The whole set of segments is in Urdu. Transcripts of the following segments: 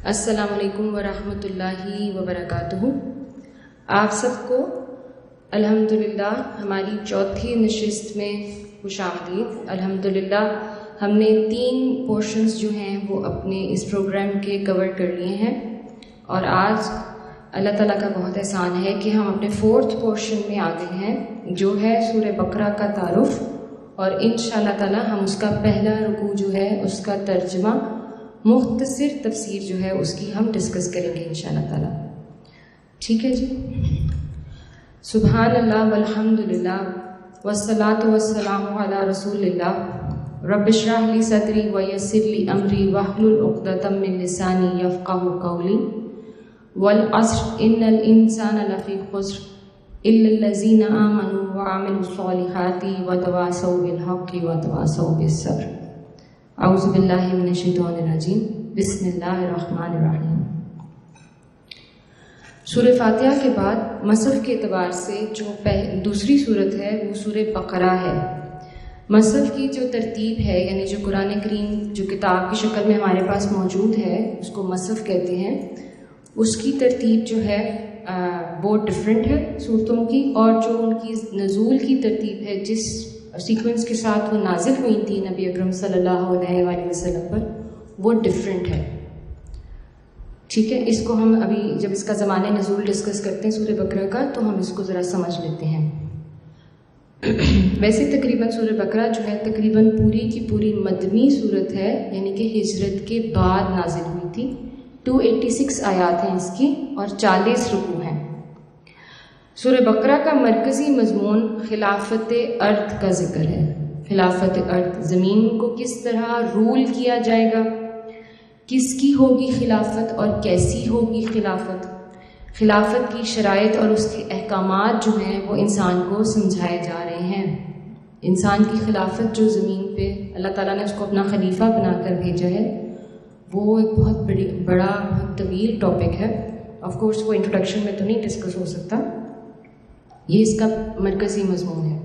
السلام علیکم ورحمۃ اللہ وبرکاتہ۔ آپ سب کو الحمدللہ ہماری چوتھی نشست میں خوش آمدید۔ الحمدللہ ہم نے 3 پورشنز جو ہیں وہ اپنے اس پروگرام کے کور کر لیے ہیں، اور آج اللہ تعالیٰ کا بہت احسان ہے کہ ہم اپنے 4تھ پورشن میں آ گئے ہیں، جو ہے سورہ بقرہ کا تعارف، اور انشاءاللہ تعالیٰ ہم اس کا پہلا رکوع جو ہے اس کا ترجمہ، مختصر تفسیر جو ہے اس کی ہم ڈسکس کریں گے انشاءاللہ تعالیٰ۔ ٹھیک ہے جی؟ سبحان اللہ والحمد للہ والصلاۃ والسلام علی رسول اللہ۔ رب اشرح لی صدری ویسر لی امری واحلل عقدۃ من لسانی یفقہوا قولی۔ والعصر ان الانسان لفی خسر الا الذین آمنوا وعملوا الصالحات وتواصوا بالحق وتواصوا بالصبر۔ اعوذ باللہ من الشیطان الرجیم، بسم اللہ الرحمن الرحیم۔ سورہ فاتحہ کے بعد مصحف کے اعتبار سے جو دوسری صورت ہے وہ سورہ بقرہ ہے۔ مصحف کی جو ترتیب ہے، یعنی جو قرآن کریم جو کتاب کی شکل میں ہمارے پاس موجود ہے اس کو مصحف کہتے ہیں، اس کی ترتیب جو ہے بہت ڈفرینٹ ہے صورتوں کی، اور جو ان کی نزول کی ترتیب ہے، جس سیکوینس کے ساتھ وہ نازل ہوئی تھی نبی اکرم صلی اللہ علیہ وآلہ وسلم پر، وہ ڈفرینٹ ہے۔ ٹھیک ہے، اس کو ہم ابھی جب اس کا زمانہ نزول ڈسکس کرتے ہیں سورہ بقرہ کا، تو ہم اس کو ذرا سمجھ لیتے ہیں۔ ویسے تقریباً سورہ بقرہ جو ہے تقریباً پوری کی پوری مدنی صورت ہے، یعنی کہ ہجرت کے بعد نازل ہوئی تھی۔ 286 آیات ہیں اس کی اور 40 رکوع ہیں۔ سورہ بقرہ کا مرکزی مضمون خلافت ارض کا ذکر ہے۔ خلافت ارض، زمین کو کس طرح رول کیا جائے گا، کس کی ہوگی خلافت اور کیسی ہوگی خلافت، خلافت کی شرائط اور اس کے احکامات جو ہیں وہ انسان کو سمجھائے جا رہے ہیں۔ انسان کی خلافت جو زمین پہ اللہ تعالیٰ نے اس کو اپنا خلیفہ بنا کر بھیجا ہے، وہ ایک بہت بڑا بہت طویل ٹاپک ہے۔ آف کورس وہ انٹروڈکشن میں تو نہیں ڈسکس ہو سکتا، یہ اس کا مرکزی مضمون ہے۔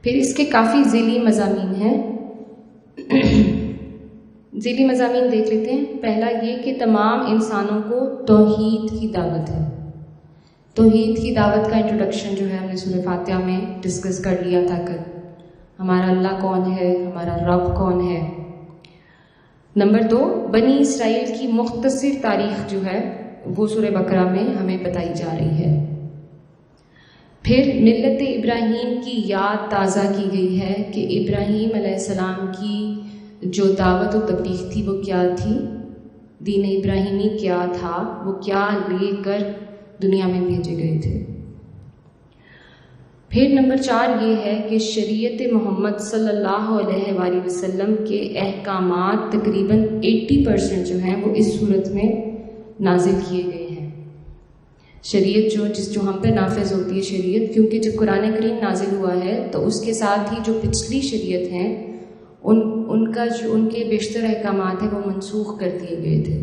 پھر اس کے کافی ذیلی مضامین ہیں، ذیلی مضامین دیکھ لیتے ہیں۔ پہلا یہ کہ تمام انسانوں کو توحید کی دعوت ہے۔ توحید کی دعوت کا انٹروڈکشن جو ہے ہم نے سورہ فاتحہ میں ڈسکس کر لیا تھا کہ ہمارا اللہ کون ہے، ہمارا رب کون ہے۔ نمبر 2، بنی اسرائیل کی مختصر تاریخ جو ہے وہ سورہ بقرہ میں ہمیں بتائی جا رہی ہے۔ پھر ملت ابراہیم کی یاد تازہ کی گئی ہے کہ ابراہیم علیہ السلام کی جو دعوت و تبلیغ تھی وہ کیا تھی، دین ابراہیمی کیا تھا، وہ کیا لے کر دنیا میں بھیجے گئے تھے۔ پھر نمبر 4 یہ ہے کہ شریعت محمد صلی اللہ علیہ وآلہ وسلم کے احکامات تقریباً 80% جو ہیں وہ اس صورت میں نازل کیے گئے ہیں۔ شریعت جو ہم پہ نافذ ہوتی ہے شریعت، کیونکہ جب قرآن کریم نازل ہوا ہے تو اس کے ساتھ ہی جو پچھلی شریعت ہیں ان کے بیشتر احکامات ہیں وہ منسوخ کر دیے گئے تھے۔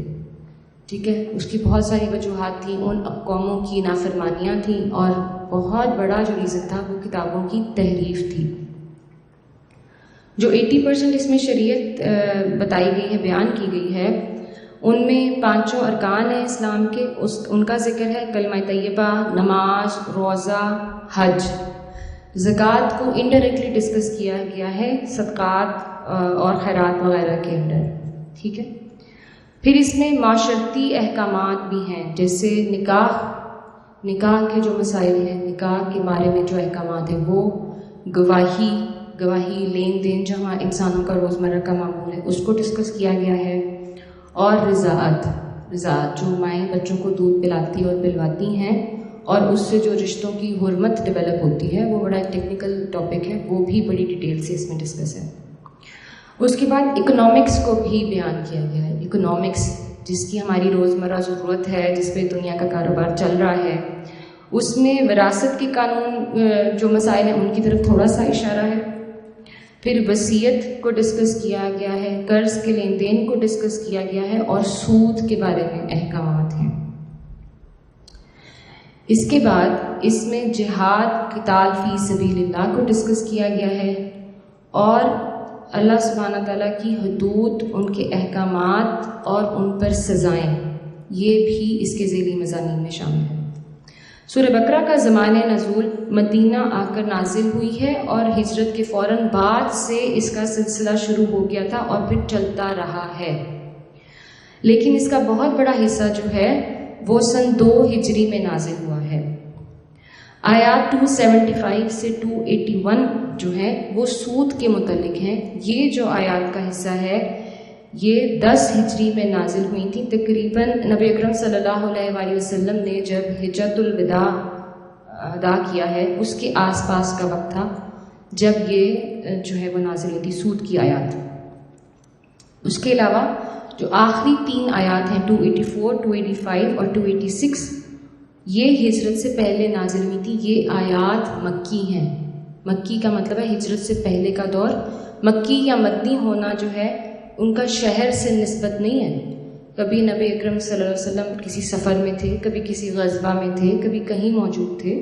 ٹھیک ہے، اس کی بہت ساری وجوہات تھیں، ان قوموں کی نافرمانیاں تھیں، اور بہت بڑا جو ریزن تھا وہ کتابوں کی تحریف تھی۔ جو 80% اس میں شریعت بتائی گئی ہے، بیان کی گئی ہے، ان میں 5 ارکان ہیں اسلام کے، ان کا ذکر ہے، کلمہ طیبہ، نماز، روزہ، حج۔ زکوٰۃ کو انڈائریکٹلی ڈسکس کیا گیا ہے صدقات اور خیرات وغیرہ کے اندر۔ ٹھیک ہے، پھر اس میں معاشرتی احکامات بھی ہیں، جیسے نکاح کے جو مسائل ہیں، نکاح کے بارے میں جو احکامات ہیں، وہ گواہی لین دین جو ہمارے انسانوں کا روزمرہ کا معمول ہے اس کو ڈسکس کیا گیا ہے، اور رضاعت جو مائیں بچوں کو دودھ پلاتی اور پلواتی ہیں، اور اس سے جو رشتوں کی حرمت ڈیولپ ہوتی ہے، وہ بڑا ٹیکنیکل ٹاپک ہے، وہ بھی بڑی ڈیٹیل سے اس میں ڈسکس ہے۔ اس کے بعد اکنامکس کو بھی بیان کیا گیا ہے۔ اکنامکس جس کی ہماری روزمرہ ضرورت ہے، جس پہ دنیا کا کاروبار چل رہا ہے، اس میں وراثت کے قانون جو مسائل ہیں ان کی طرف تھوڑا سا اشارہ ہے۔ پھر وصیت کو ڈسکس کیا گیا ہے، قرض کے لین دین کو ڈسکس کیا گیا ہے، اور سود کے بارے میں احکامات ہیں۔ اس کے بعد اس میں جہاد، قتال فی سبیل اللہ کو ڈسکس کیا گیا ہے، اور اللہ سبحانہ تعالیٰ کی حدود، ان کے احکامات اور ان پر سزائیں، یہ بھی اس کے ذیلی مضامین میں شامل ہے۔ سورہ بقرہ کا زمانِ نزول مدینہ آ کر نازل ہوئی ہے اور ہجرت کے فوراً بعد سے اس کا سلسلہ شروع ہو گیا تھا اور پھر چلتا رہا ہے، لیکن اس کا بہت بڑا حصہ جو ہے وہ سن 2 ہجری میں نازل ہوا ہے۔ آیات 275 سے 281 جو ہے وہ سود کے متعلق ہیں۔ یہ جو آیات کا حصہ ہے یہ 10 ہجری میں نازل ہوئی تھی۔ تقریباً نبی اکرم صلی اللہ علیہ وآلہ وسلم نے جب حجۃ الوداع ادا کیا ہے اس کے آس پاس کا وقت تھا جب یہ جو ہے وہ نازل ہوئی تھی سود کی آیات۔ اس کے علاوہ جو آخری 3 آیات ہیں 284، 285 اور 286 یہ ہجرت سے پہلے نازل ہوئی تھی۔ یہ آیات مکی ہیں۔ مکی کا مطلب ہے ہجرت سے پہلے کا دور۔ مکی یا مدنی ہونا جو ہے ان کا شہر سے نسبت نہیں ہے۔ کبھی نبی اکرم صلی اللہ علیہ وسلم کسی سفر میں تھے، کبھی کسی غزوہ میں تھے، کبھی کہیں موجود تھے۔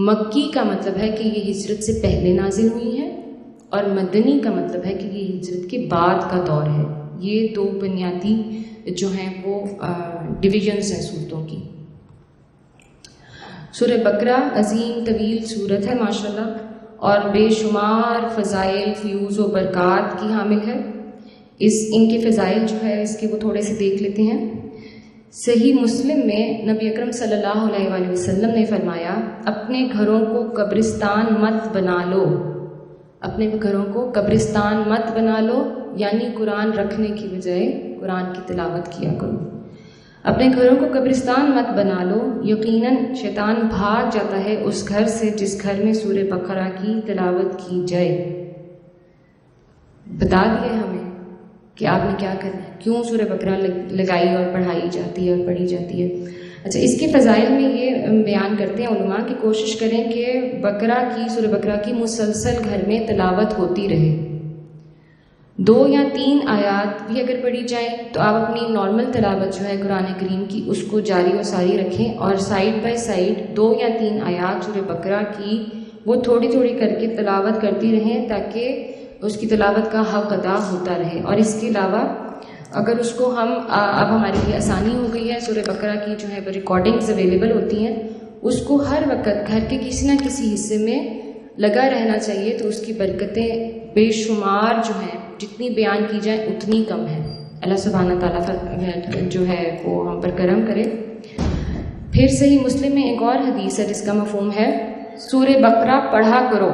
مکی کا مطلب ہے کہ یہ ہجرت سے پہلے نازل ہوئی ہے، اور مدنی کا مطلب ہے کہ یہ ہجرت کے بعد کا دور ہے۔ یہ 2 بنیادی جو ہیں وہ ڈویژنز ہیں صورتوں کی۔ سورہ بقرہ عظیم طویل صورت ہے ماشاءاللہ، اور بے شمار فضائل، فیوز و برکات کی حامل ہے۔ ان کے فضائل جو ہے اس کے وہ تھوڑے سے دیکھ لیتے ہیں۔ صحیح مسلم میں نبی اکرم صلی اللہ علیہ وآلہ وسلم نے فرمایا، اپنے گھروں کو قبرستان مت بنا لو، اپنے گھروں کو قبرستان مت بنا لو، یعنی قرآن رکھنے کی بجائے قرآن کی تلاوت کیا کرو۔ اپنے گھروں کو قبرستان مت بنا لو، یقیناً شیطان بھاگ جاتا ہے اس گھر سے جس گھر میں سورہ بقرہ کی تلاوت کی جائے۔ بتا دیا ہمیں کہ آپ نے کیا کرنا ہے، کیوں سورہ بقرہ لگائی اور پڑھائی جاتی ہے اور پڑھی جاتی ہے۔ اچھا، اس کے فضائل میں یہ بیان کرتے ہیں علماء کہ کوشش کریں کہ سورہ بقرہ کی مسلسل گھر میں تلاوت ہوتی رہے۔ 2 یا 3 آیات بھی اگر پڑھی جائیں تو آپ اپنی نارمل تلاوت جو ہے قرآن کریم کی اس کو جاری و ساری رکھیں، اور سائیڈ بائی سائیڈ 2 یا 3 آیات سورہ بقرہ کی وہ تھوڑی تھوڑی کر کے تلاوت کرتی رہیں تاکہ اس کی تلاوت کا حق ادا ہوتا رہے۔ اور اس کے علاوہ اگر اس کو اب ہمارے لیے آسانی ہو گئی ہے، سورہ بقرہ کی جو ہے وہ ریکارڈنگز اویلیبل ہوتی ہیں، اس کو ہر وقت گھر کے کسی نہ کسی حصے میں لگا رہنا چاہیے، تو اس کی برکتیں بے شمار جو ہیں، جتنی بیان کی جائیں اتنی کم ہے۔ اللہ سبحانہ تعالیٰ جو ہے وہ ہم پر کرم کرے۔ پھر صحیح مسلم میں ایک اور حدیث ہے جس کا مفہوم ہے، سورہ بقرہ پڑھا کرو،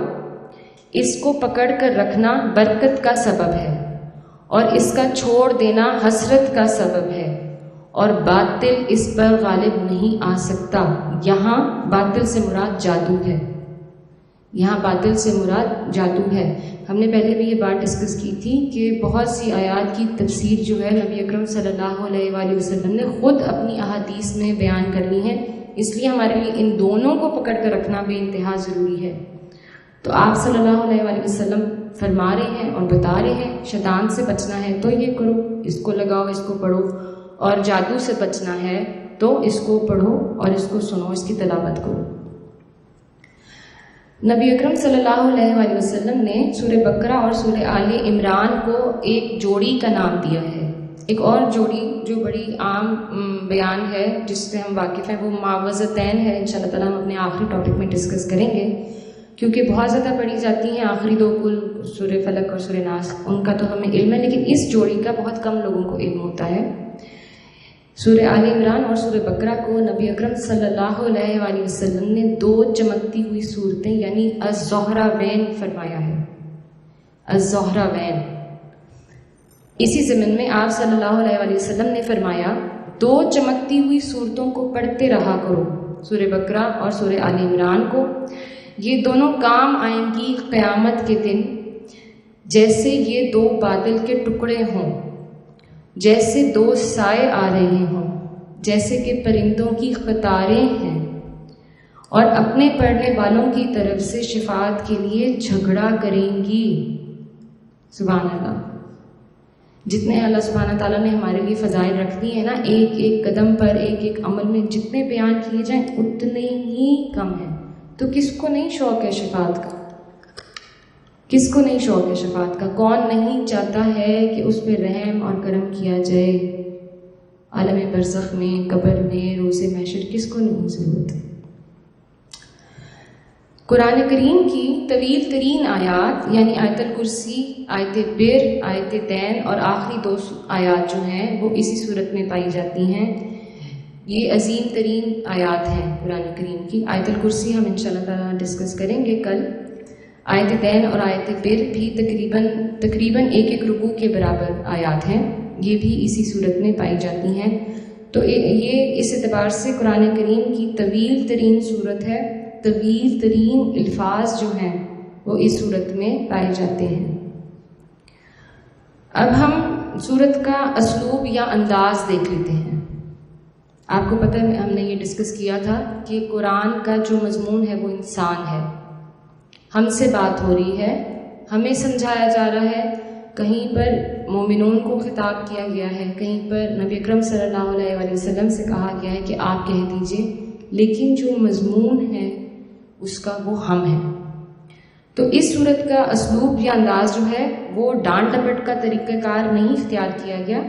اس کو پکڑ کر رکھنا برکت کا سبب ہے، اور اس کا چھوڑ دینا حسرت کا سبب ہے، اور باطل اس پر غالب نہیں آ سکتا۔ یہاں باطل سے مراد جادو ہے، یہاں باطل سے مراد جادو ہے۔ ہم نے پہلے بھی یہ بات ڈسکس کی تھی کہ بہت سی آیات کی تفسیر جو ہے نبی اکرم صلی اللہ علیہ وآلہ وسلم نے خود اپنی احادیث میں بیان کرنی ہے، اس لیے ہمارے لیے ان دونوں کو پکڑ کر رکھنا بے انتہا ضروری ہے۔ تو آپ صلی اللہ علیہ وآلہ وسلم فرما رہے ہیں اور بتا رہے ہیں شیطان سے بچنا ہے تو یہ کرو، اس کو لگاؤ، اس کو پڑھو، اور جادو سے بچنا ہے تو اس کو پڑھو اور اس کو سنو، اس کی تلاوت کرو۔ نبی اکرم صلی اللہ علیہ وآلہ وسلم نے سورہ بقرہ اور سورہ آل عمران کو ایک جوڑی کا نام دیا ہے۔ ایک اور جوڑی جو بڑی عام بیان ہے جس سے ہم واقف ہیں وہ معوذتین ہے، انشاءاللہ تعالیٰ ہم اپنے آخری ٹاپک میں ڈسکس کریں گے، کیونکہ بہت زیادہ پڑھی جاتی ہیں آخری 2 کل سورہ فلق اور سورہ ناس، ان کا تو ہمیں علم ہے، لیکن اس جوڑی کا بہت کم لوگوں کو علم ہوتا ہے۔ سورہ آل عمران اور سورہ بقرہ کو نبی اکرم صلی اللہ علیہ وآلہ وسلم نے 2 چمکتی ہوئی صورتیں یعنی الزہراوین فرمایا ہے، الزہراوین۔ اسی ضمن میں آپ صلی اللہ علیہ وآلہ وسلم نے فرمایا 2 چمکتی ہوئی صورتوں کو پڑھتے رہا کرو، سورہ بقرہ اور سورہ آل عمران کو، یہ دونوں کام آئیں گی قیامت کے دن، جیسے یہ 2 بادل کے ٹکڑے ہوں، جیسے 2 سائے آ رہے ہوں، جیسے کہ پرندوں کی قطاریں ہیں، اور اپنے پڑھنے والوں کی طرف سے شفاعت کے لیے جھگڑا کریں گی۔ سبحان اللہ، جتنے اللہ سبحانہ تعالیٰ نے ہمارے لیے فضائل رکھ دی ہیں نا، ایک ایک قدم پر، ایک ایک عمل میں جتنے بیان کیے جائیں اتنے ہی کم ہیں، تو کس کو نہیں شوق ہے شفاعت کا؟ کس کو نہیں شوق ہے شفاعت کا؟ کون نہیں چاہتا ہے کہ اس پہ رحم اور کرم کیا جائے؟ عالم برزخ میں، قبر میں، روز محشر، کس کو نہیں ضرورت ہے؟ قرآن کریم کی طویل ترین آیات یعنی آیت الکرسی، آیت بر، آیت دین اور آخری 2 آیات جو ہیں وہ اسی صورت میں پائی جاتی ہیں۔ یہ عظیم ترین آیات ہیں قرآن کریم کی۔ آیت الکرسی ہم انشاءاللہ تعالیٰ ڈسکس کریں گے کل۔ آیت دین اور آیت بر بھی تقریباً ایک رکوع کے برابر آیات ہیں، یہ بھی اسی صورت میں پائی جاتی ہیں۔ تو یہ اس اعتبار سے قرآن کریم کی طویل ترین صورت ہے، طویل ترین الفاظ جو ہیں وہ اس صورت میں پائے جاتے ہیں۔ اب ہم صورت کا اسلوب یا انداز دیکھ لیتے ہیں۔ آپ کو پتہ ہے ہم نے یہ ڈسکس کیا تھا کہ قرآن کا جو مضمون ہے وہ انسان ہے، ہم سے بات ہو رہی ہے، ہمیں سمجھایا جا رہا ہے، کہیں پر مومنون کو خطاب کیا گیا ہے، کہیں پر نبی اکرم صلی اللہ علیہ وآلہ وسلم سے کہا گیا ہے کہ آپ کہہ دیجئے، لیکن جو مضمون ہے اس کا وہ ہم ہیں۔ تو اس صورت کا اسلوب یا انداز جو ہے وہ ڈانٹ ڈپٹ کا طریقہ کار نہیں اختیار کیا گیا،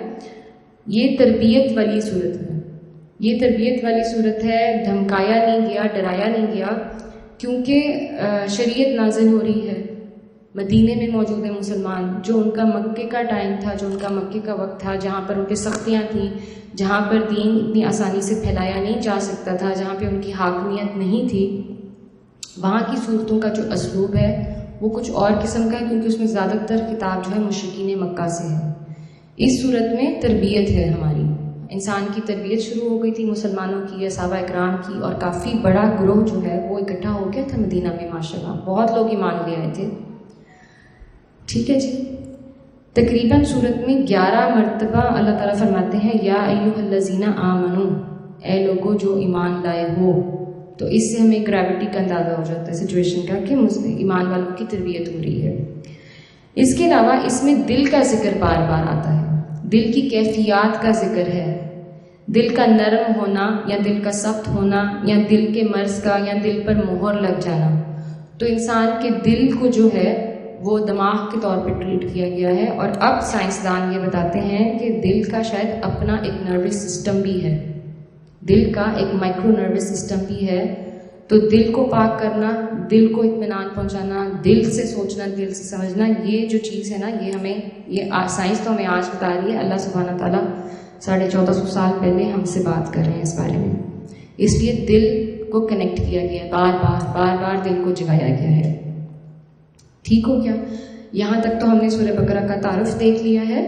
یہ تربیت والی صورت ہے، یہ تربیت والی صورت ہے، دھمکایا نہیں گیا، ڈرایا نہیں گیا، کیونکہ شریعت نازل ہو رہی ہے، مدینے میں موجود ہیں مسلمان، جو ان کا مکے کا ٹائم تھا، جو ان کا مکے کا وقت تھا، جہاں پر ان پہ سختیاں تھیں، جہاں پر دین اتنی آسانی سے پھیلایا نہیں جا سکتا تھا، جہاں پہ ان کی حاکمیت نہیں تھی، وہاں کی صورتوں کا جو اسلوب ہے وہ کچھ اور قسم کا ہے، کیونکہ اس میں زیادہ تر خطاب جو ہے مشرکین مکہ سے ہے۔ اس صورت میں تربیت ہے، ہماری انسان کی تربیت شروع ہو گئی تھی، مسلمانوں کی، صحابہ اکرام کی، اور کافی بڑا گروہ جو ہے وہ اکٹھا ہو گیا تھا مدینہ میں، ماشاءاللہ بہت لوگ ایمان لے آئے تھے۔ ٹھیک ہے جی، تقریباً صورت میں 11 مرتبہ اللہ تعالیٰ فرماتے ہیں یا ایھا الذین آمنو، اے لوگوں جو ایمان لائے ہو۔ تو اس سے ہمیں گریوٹی کا اندازہ ہو جاتا ہے سچویشن کا کہ ایمان والوں کی تربیت ہو رہی ہے۔ اس کے علاوہ اس میں دل کا ذکر بار بار آتا ہے، دل کی کیفیات کا ذکر ہے، دل کا نرم ہونا یا دل کا سخت ہونا یا دل کے مرض کا یا دل پر مہر لگ جانا۔ تو انسان کے دل کو جو ہے وہ دماغ کے طور پہ ٹریٹ کیا گیا ہے، اور اب سائنسدان یہ بتاتے ہیں کہ دل کا شاید اپنا ایک نروس سسٹم بھی ہے، دل کا ایک مائکرو نروس سسٹم بھی ہے۔ تو دل کو پاک کرنا، دل کو اطمینان پہنچانا، دل سے سوچنا، دل سے سمجھنا، یہ جو چیز ہے نا، یہ ہمیں، یہ سائنس تو ہمیں آج بتا رہی ہے، اللہ سبحانہ تعالیٰ 1450 سال پہلے ہم سے بات کر رہے ہیں اس بارے میں۔ اس لیے دل کو کنیکٹ کیا گیا ہے، بار بار دل کو جگایا گیا ہے۔ ٹھیک ہو گیا؟ یہاں تک تو ہم نے سورہ بقرہ کا تعارف دیکھ لیا ہے۔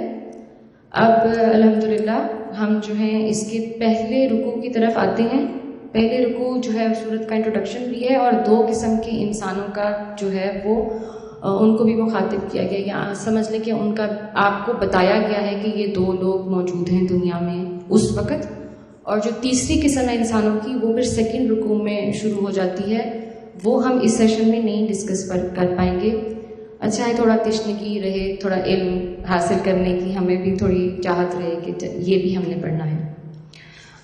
اب الحمدللہ ہم جو ہیں اس کے پہلے رکوع کی طرف آتے ہیں۔ پہلے رکوع جو ہے سورت کا انٹروڈکشن بھی ہے، اور 2 قسم کے انسانوں کا جو ہے وہ ان کو بھی مخاطب کیا گیا، یا سمجھ لیں کہ ان کا آپ کو بتایا گیا ہے کہ یہ 2 لوگ موجود ہیں دنیا میں اس وقت، اور جو تیسری قسم ہے انسانوں کی وہ پھر سیکنڈ رکوع میں شروع ہو جاتی ہے، وہ ہم اس سیشن میں نہیں ڈسکس کر پائیں گے۔ اچھا ہے تھوڑا تشنگی رہے، تھوڑا علم حاصل کرنے کی ہمیں بھی تھوڑی چاہت رہے کہ یہ بھی ہم نے پڑھنا ہے۔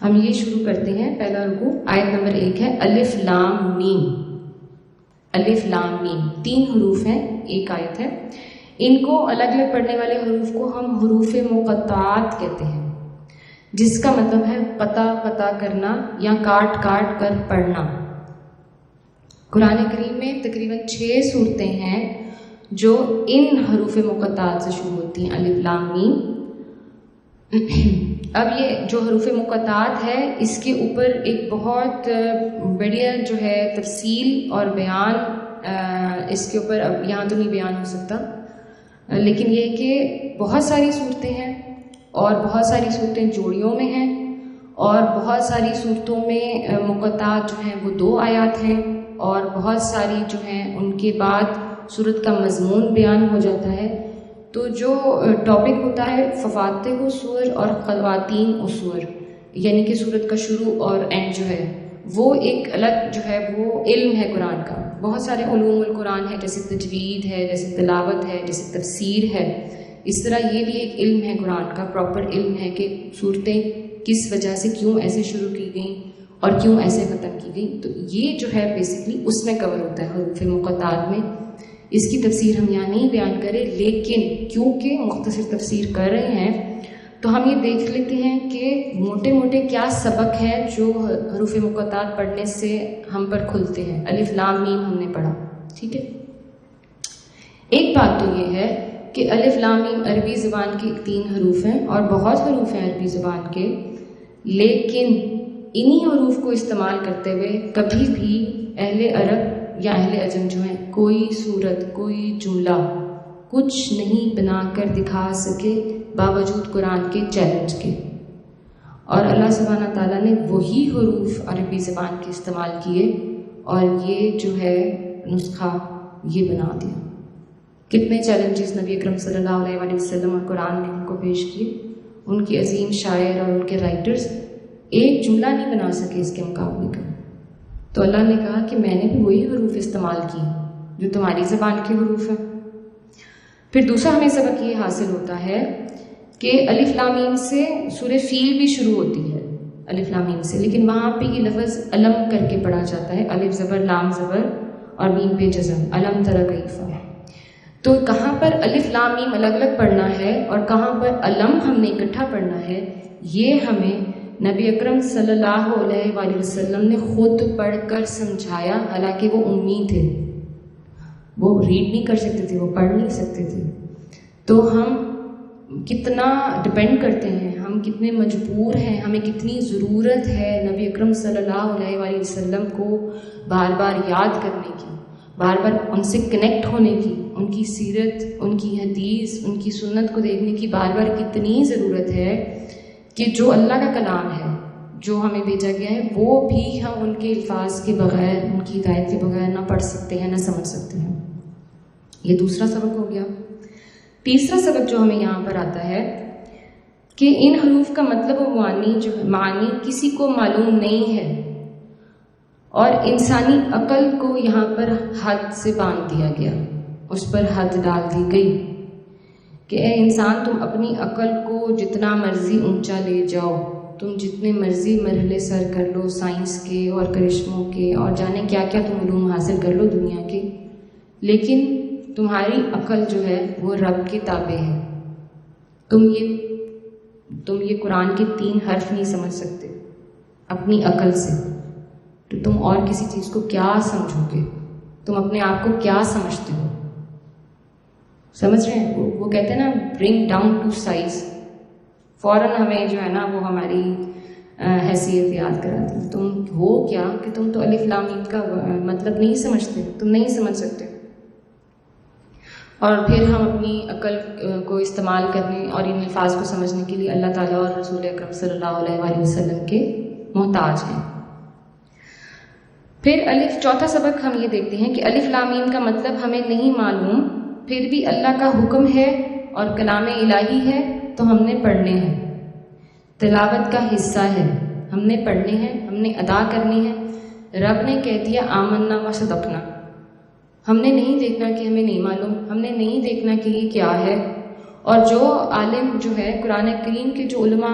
ہم یہ شروع کرتے ہیں، پہلا رکوع آیت نمبر 1 ہے، الف لام میم۔ الف لام میم 3 حروف ہیں، ایک آیت ہے۔ ان کو الگ الگ پڑھنے والے حروف کو ہم حروف مقطعات کہتے ہیں، جس کا مطلب ہے قطع کرنا یا کاٹ کر پڑھنا۔ قرآن کریم میں تقریباً 6 صورتیں ہیں جو ان حروف مقطعات سے شروع ہوتی ہیں، الف لام میم۔ اب یہ جو حروف مقطعات ہے، اس کے اوپر ایک بہت بڑھیا جو ہے تفصیل اور بیان، اس کے اوپر اب یہاں تو نہیں بیان ہو سکتا، لیکن یہ کہ بہت ساری صورتیں ہیں، اور بہت ساری صورتیں جوڑیوں میں ہیں، اور بہت ساری صورتوں میں مقطعات جو ہیں وہ 2 آیات ہیں، اور بہت ساری جو ہیں ان کے بعد صورت کا مضمون بیان ہو جاتا ہے۔ تو جو ٹاپک ہوتا ہے فواتح السور اور خواتین السور، یعنی کہ صورت کا شروع اور اینڈ جو ہے وہ ایک الگ جو ہے وہ علم ہے قرآن کا۔ بہت سارے علوم القرآن ہے، جیسے تجوید ہے، جیسے تلاوت ہے، جیسے تفسیر ہے، اس طرح یہ بھی ایک علم ہے قرآن کا، پراپر علم ہے کہ صورتیں کس وجہ سے کیوں ایسے شروع کی گئیں اور کیوں ایسے ختم کی گئی۔ تو یہ جو ہے بیسکلی اس میں کور ہوتا ہے حروف مقطعات میں۔ اس کی تفسیر ہم یہاں نہیں بیان کریں، لیکن کیونکہ مختصر تفسیر کر رہے ہیں تو ہم یہ دیکھ لیتے ہیں کہ موٹے موٹے کیا سبق ہیں جو حروف مقطعات پڑھنے سے ہم پر کھلتے ہیں۔ الف لام میم ہم نے پڑھا، ٹھیک ہے۔ ایک بات تو یہ ہے کہ الف لام میم عربی زبان کے 3 حروف ہیں اور بہت حروف ہیں عربی زبان کے، لیکن انہی حروف کو استعمال کرتے ہوئے کبھی بھی اہل عرب یا اہل عجم جو ہیں کوئی صورت، کوئی جملہ کچھ نہیں بنا کر دکھا سکے باوجود قرآن کے چیلنج کے، اور اللہ سبحانہ تعالیٰ نے وہی حروف عربی زبان کے استعمال کیے اور یہ جو ہے نسخہ یہ بنا دیا۔ کتنے چیلنجز نبی اکرم صلی اللہ علیہ وآلہ وسلم اور قرآن نے ان کو پیش کیے، ان کے عظیم شاعر اور ان کے رائٹرز ایک جملہ نہیں بنا سکے اس کے مقابلے کا، تو اللہ نے کہا کہ میں نے بھی وہی حروف استعمال کیے جو تمہاری زبان کے حروف ہیں۔ پھر دوسرا ہمیں سبق یہ حاصل ہوتا ہے کہ الف لام میم سے سورہ فیل بھی شروع ہوتی ہے، الف لام میم سے، لیکن وہاں پہ یہ لفظ علم کر کے پڑھا جاتا ہے، الف زبر لام زبر اور میم پہ جزم، علم تری کیف۔ تو کہاں پر الف لام میم الگ الگ پڑھنا ہے اور کہاں پر علم ہم نے اکٹھا پڑھنا ہے، یہ ہمیں نبی اکرم صلی اللہ علیہ وآلہ وسلم نے خود پڑھ کر سمجھایا، حالانکہ وہ امی تھے، وہ ریڈ نہیں کر سکتے تھے، وہ پڑھ نہیں سکتے تھے۔ تو ہم کتنا ڈپینڈ کرتے ہیں، ہم کتنے مجبور ہیں، ہمیں کتنی ضرورت ہے نبی اکرم صلی اللہ علیہ وآلہ وسلم کو بار بار یاد کرنے کی، بار بار ان سے کنیکٹ ہونے کی، ان کی سیرت، ان کی حدیث، ان کی سنت کو دیکھنے کی بار بار کتنی ضرورت ہے کہ جو اللہ کا کلام ہے، جو ہمیں بھیجا گیا ہے، وہ بھی ہم ان کے الفاظ کے بغیر، ان کی ہدایت کے بغیر نہ پڑھ سکتے ہیں، نہ سمجھ سکتے ہیں۔ یہ دوسرا سبق ہو گیا۔ تیسرا سبق جو ہمیں یہاں پر آتا ہے کہ ان حروف کا مطلب و معنی کسی کو معلوم نہیں ہے، اور انسانی عقل کو یہاں پر حد سے باندھ دیا گیا، اس پر حد ڈال دی گئی کہ اے انسان، تم اپنی عقل کو جتنا مرضی اونچا لے جاؤ، تم جتنے مرضی مرحلے سر کر لو سائنس کے اور کرشموں کے اور جانے کیا کیا تم علوم حاصل کر لو دنیا کے، لیکن تمہاری عقل جو ہے وہ رب کے تابع ہے۔ تم یہ قرآن کے 3 حرف نہیں سمجھ سکتے اپنی عقل سے، تو تم اور کسی چیز کو کیا سمجھو گے؟ تم اپنے آپ کو کیا سمجھتے ہو؟ سمجھ رہے ہیں؟ وہ کہتے ہیں نا برنگ ڈاؤن ٹو سائز، فوراً ہمیں جو ہے نا وہ ہماری حیثیت یاد کراتی ہے۔ تم ہو کیا کہ تم تو الف لام میم کا مطلب نہیں سمجھتے، تم نہیں سمجھ سکتے۔ اور پھر ہم اپنی عقل کو استعمال کرنے اور ان الفاظ کو سمجھنے کے لیے اللہ تعالیٰ اور رسول اکرم صلی اللہ علیہ وآلہ وسلم کے محتاج ہیں۔ پھر چوتھا سبق ہم یہ دیکھتے ہیں کہ الف لام میم کا مطلب ہمیں نہیں معلوم، پھر بھی اللہ کا حکم ہے اور کلام الہی ہے تو ہم نے پڑھنے ہیں، تلاوت کا حصہ ہے، ہم نے پڑھنے ہیں، ہم نے ادا کرنے ہیں۔ رب نے کہہ دیا آمنا و صدقنا، ہم نے نہیں دیکھنا کہ ہمیں نہیں معلوم، ہم نے نہیں دیکھنا کہ یہ کیا ہے۔ اور جو عالم جو ہے قرآن کریم کے جو علماء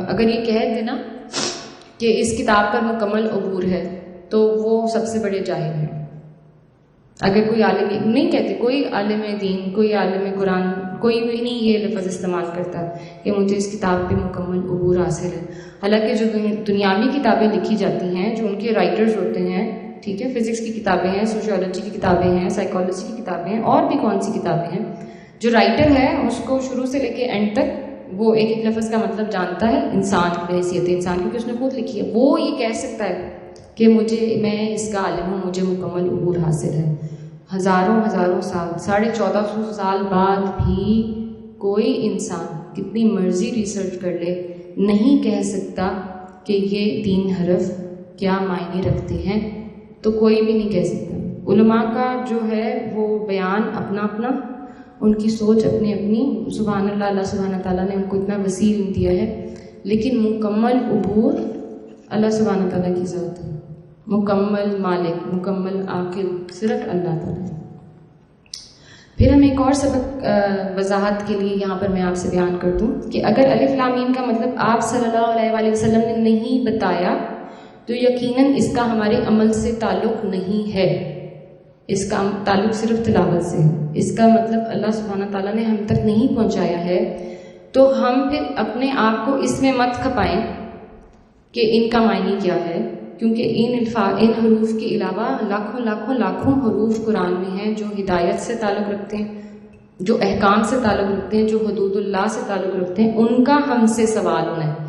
اگر یہ کہہ دینا کہ اس کتاب پر مکمل عبور ہے تو وہ سب سے بڑے جاہل ہیں۔ اگر کوئی عالم نہیں کہتے، کوئی عالم دین، کوئی عالم قرآن، کوئی بھی نہیں یہ لفظ استعمال کرتا کہ مجھے اس کتاب پہ مکمل عبور حاصل ہے۔ حالانکہ جو دنیاوی کتابیں لکھی جاتی ہیں، جو ان کے رائٹرز ہوتے ہیں، ٹھیک ہے، فزکس کی کتابیں ہیں، سوشیولوجی کی کتابیں ہیں، سائیکالوجی کی کتابیں ہیں، اور بھی کون سی کتابیں ہیں، جو رائٹر ہے اس کو شروع سے لے کے اینڈ تک وہ ایک ایک لفظ کا مطلب جانتا ہے، انسان کی حیثیت انسان، کیونکہ اس نے خود لکھی ہے، وہ یہ کہہ سکتا ہے کہ میں اس کا عالم ہوں، مجھے مکمل عبور حاصل ہے۔ ہزاروں سال، 1450 سال بعد بھی کوئی انسان کتنی مرضی ریسرچ کر لے نہیں کہہ سکتا کہ یہ 3 حرف کیا معنی رکھتے ہیں، تو کوئی بھی نہیں کہہ سکتا۔ علماء کا جو ہے وہ بیان اپنا اپنا، ان کی سوچ اپنی اپنی، سبحان اللہ، اللہ سبحانہ تعالیٰ نے ان کو اتنا وسیع علم دیا ہے، لیکن مکمل عبور اللہ سبحانہ تعالیٰ کی ذات ہے، مکمل مالک، مکمل عاقل صرف اللہ تعالیٰ ہے۔ پھر ہم ایک اور سبق وضاحت کے لیے یہاں پر میں آپ سے بیان کر دوں کہ اگر الف لام میم کا مطلب آپ صلی اللہ علیہ وآلہ وسلم نے نہیں بتایا تو یقیناً اس کا ہمارے عمل سے تعلق نہیں ہے، اس کا تعلق صرف تلاوت سے ہے، اس کا مطلب اللہ سبحانہ تعالیٰ نے ہم تک نہیں پہنچایا ہے، تو ہم پھر اپنے آپ کو اس میں مت کھپائیں کہ ان کا معنی کیا ہے، کیونکہ ان حروف کے علاوہ لاکھوں لاکھوں لاکھوں حروف قرآن میں ہیں جو ہدایت سے تعلق رکھتے ہیں، جو احکام سے تعلق رکھتے ہیں، جو حدود اللہ سے تعلق رکھتے ہیں، ان کا ہم سے سوال ہونا ہے۔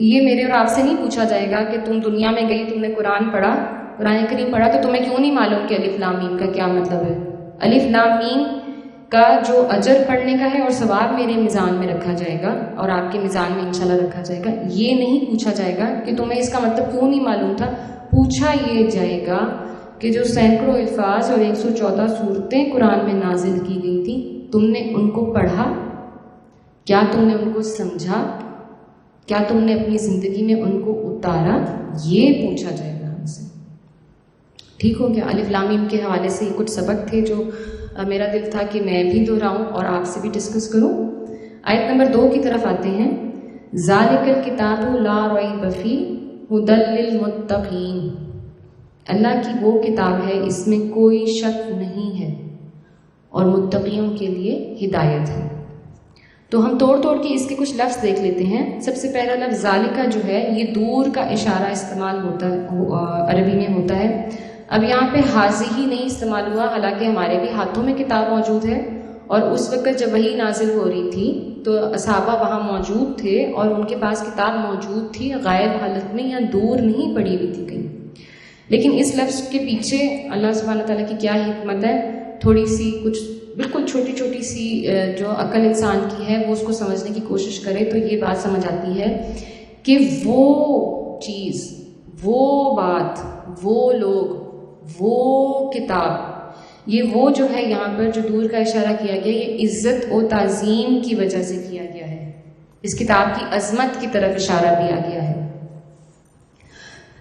یہ میرے اور آپ سے نہیں پوچھا جائے گا کہ تم دنیا میں گئی، تم نے قرآن پڑھا، قرآن کریم پڑھا، تو تمہیں کیوں نہیں معلوم کہ الف لام میم کا کیا مطلب ہے؟ الف لام میم کا جو اجر پڑھنے کا ہے اور ثواب میرے میزان میں رکھا جائے گا اور آپ کے میزان میں انشاءاللہ رکھا جائے گا، یہ نہیں پوچھا جائے گا کہ تمہیں اس کا مطلب کیوں نہیں معلوم تھا۔ پوچھا یہ جائے گا کہ جو سینکڑوں الفاظ اور 114 صورتیں قرآن میں نازل کی گئی تھیں، تم نے ان کو پڑھا؟ کیا تم نے ان کو سمجھا؟ کیا تم نے اپنی زندگی میں ان کو اتارا؟ یہ پوچھا جائے گا ہم سے۔ ٹھیک ہو گیا؟ الف لام میم کے حوالے سے یہ کچھ سبق تھے جو میرا دل تھا کہ میں بھی دہراؤں اور آپ سے بھی ڈسکس کروں۔ آیت نمبر 2 کی طرف آتے ہیں۔ ذالک الکتاب لا ریب فیہ ھدی للمتقین، اللہ کی وہ کتاب ہے اس میں کوئی شک نہیں ہے اور متقیوں کے لیے ہدایت ہے۔ تو ہم توڑ توڑ کے اس کے کچھ لفظ دیکھ لیتے ہیں۔ سب سے پہلا لفظ ذالکہ جو ہے، یہ دور کا اشارہ استعمال ہوتا ہے، عربی میں ہوتا ہے۔ اب یہاں پہ حاضی ہی نہیں استعمال ہوا، حالانکہ ہمارے بھی ہاتھوں میں کتاب موجود ہے، اور اس وقت جب وحی نازل ہو رہی تھی تو صحابہ وہاں موجود تھے اور ان کے پاس کتاب موجود تھی، غائب حالت میں یا دور نہیں پڑی ہوئی تھی کہیں۔ لیکن اس لفظ کے پیچھے اللہ سبحانہ تعالیٰ کی کیا حکمت ہے، تھوڑی سی کچھ بالکل چھوٹی چھوٹی سی جو عقل انسان کی ہے وہ اس کو سمجھنے کی کوشش کرے تو یہ بات سمجھ آتی ہے کہ وہ چیز، وہ بات، وہ لوگ، وہ کتاب، یہ وہ جو ہے یہاں پر جو دور کا اشارہ کیا گیا، یہ عزت و تعظیم کی وجہ سے کیا گیا ہے، اس کتاب کی عظمت کی طرف اشارہ دیا گیا ہے۔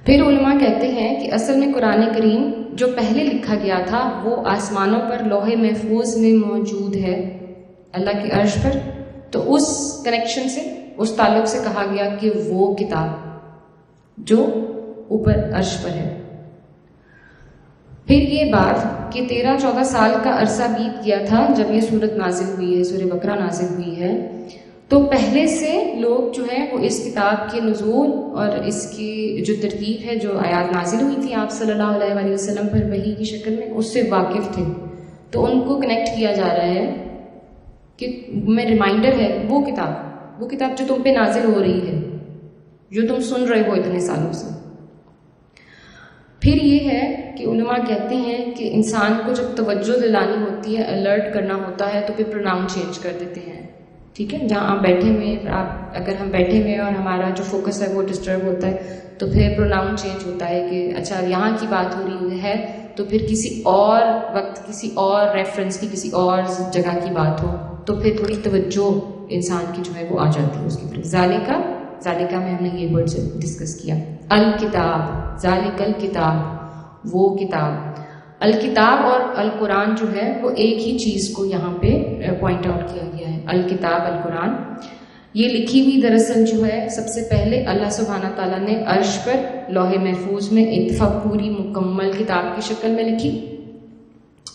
پھر علماء کہتے ہیں کہ اصل میں قرآن کریم جو پہلے لکھا گیا تھا وہ آسمانوں پر لوح محفوظ میں موجود ہے اللہ کے عرش پر، تو اس کنیکشن سے، اس تعلق سے کہا گیا کہ وہ کتاب جو اوپر عرش پر ہے۔ پھر یہ بات کہ 13-14 سال کا عرصہ بیت گیا تھا جب یہ سورت نازل ہوئی ہے، سورہ بقرہ نازل ہوئی ہے، تو پہلے سے لوگ جو ہیں وہ اس کتاب کے نزول اور اس کی جو ترتیب ہے، جو آیات نازل ہوئی تھی آپ صلی اللہ علیہ وآلہ وسلم پر وحی کی شکل میں، اس سے واقف تھے، تو ان کو کنیکٹ کیا جا رہا ہے کہ میں ریمائنڈر ہے وہ کتاب جو تم پہ نازل ہو رہی ہے، جو تم سن رہے ہو اتنے سالوں سے۔ پھر یہ ہے کہ علماء کہتے ہیں کہ انسان کو جب توجہ دلانی ہوتی ہے، الرٹ کرنا ہوتا ہے، تو پھر پروناؤن چینج کر دیتے ہیں، ٹھیک ہے؟ جہاں آپ بیٹھے ہوئے، اگر ہم بیٹھے ہوئے اور ہمارا جو فوکس ہے وہ ڈسٹرب ہوتا ہے تو پھر پروناؤن چینج ہوتا ہے کہ اچھا یہاں کی بات ہو رہی ہے تو پھر کسی اور وقت، کسی اور ریفرنس کی، کسی اور جگہ کی بات ہو تو پھر تھوڑی توجہ انسان کی جو ہے وہ آ جاتی ہے اس کی طرف۔ ذالکہ میں ہم نے یہ ورڈ ڈسکس کیا۔ الکتاب، ذالک الکتاب، وہ کتاب۔ الکتاب اور القرآن جو ہے وہ ایک ہی چیز کو یہاں پہ پوائنٹ آؤٹ کیا گیا ہے، الکتاب، القرآن۔ یہ لکھی ہوئی دراصل جو ہے سب سے پہلے اللہ سبحانہ تعالیٰ نے عرش پر لوح محفوظ میں ایک دفعہ پوری مکمل کتاب کی شکل میں لکھی،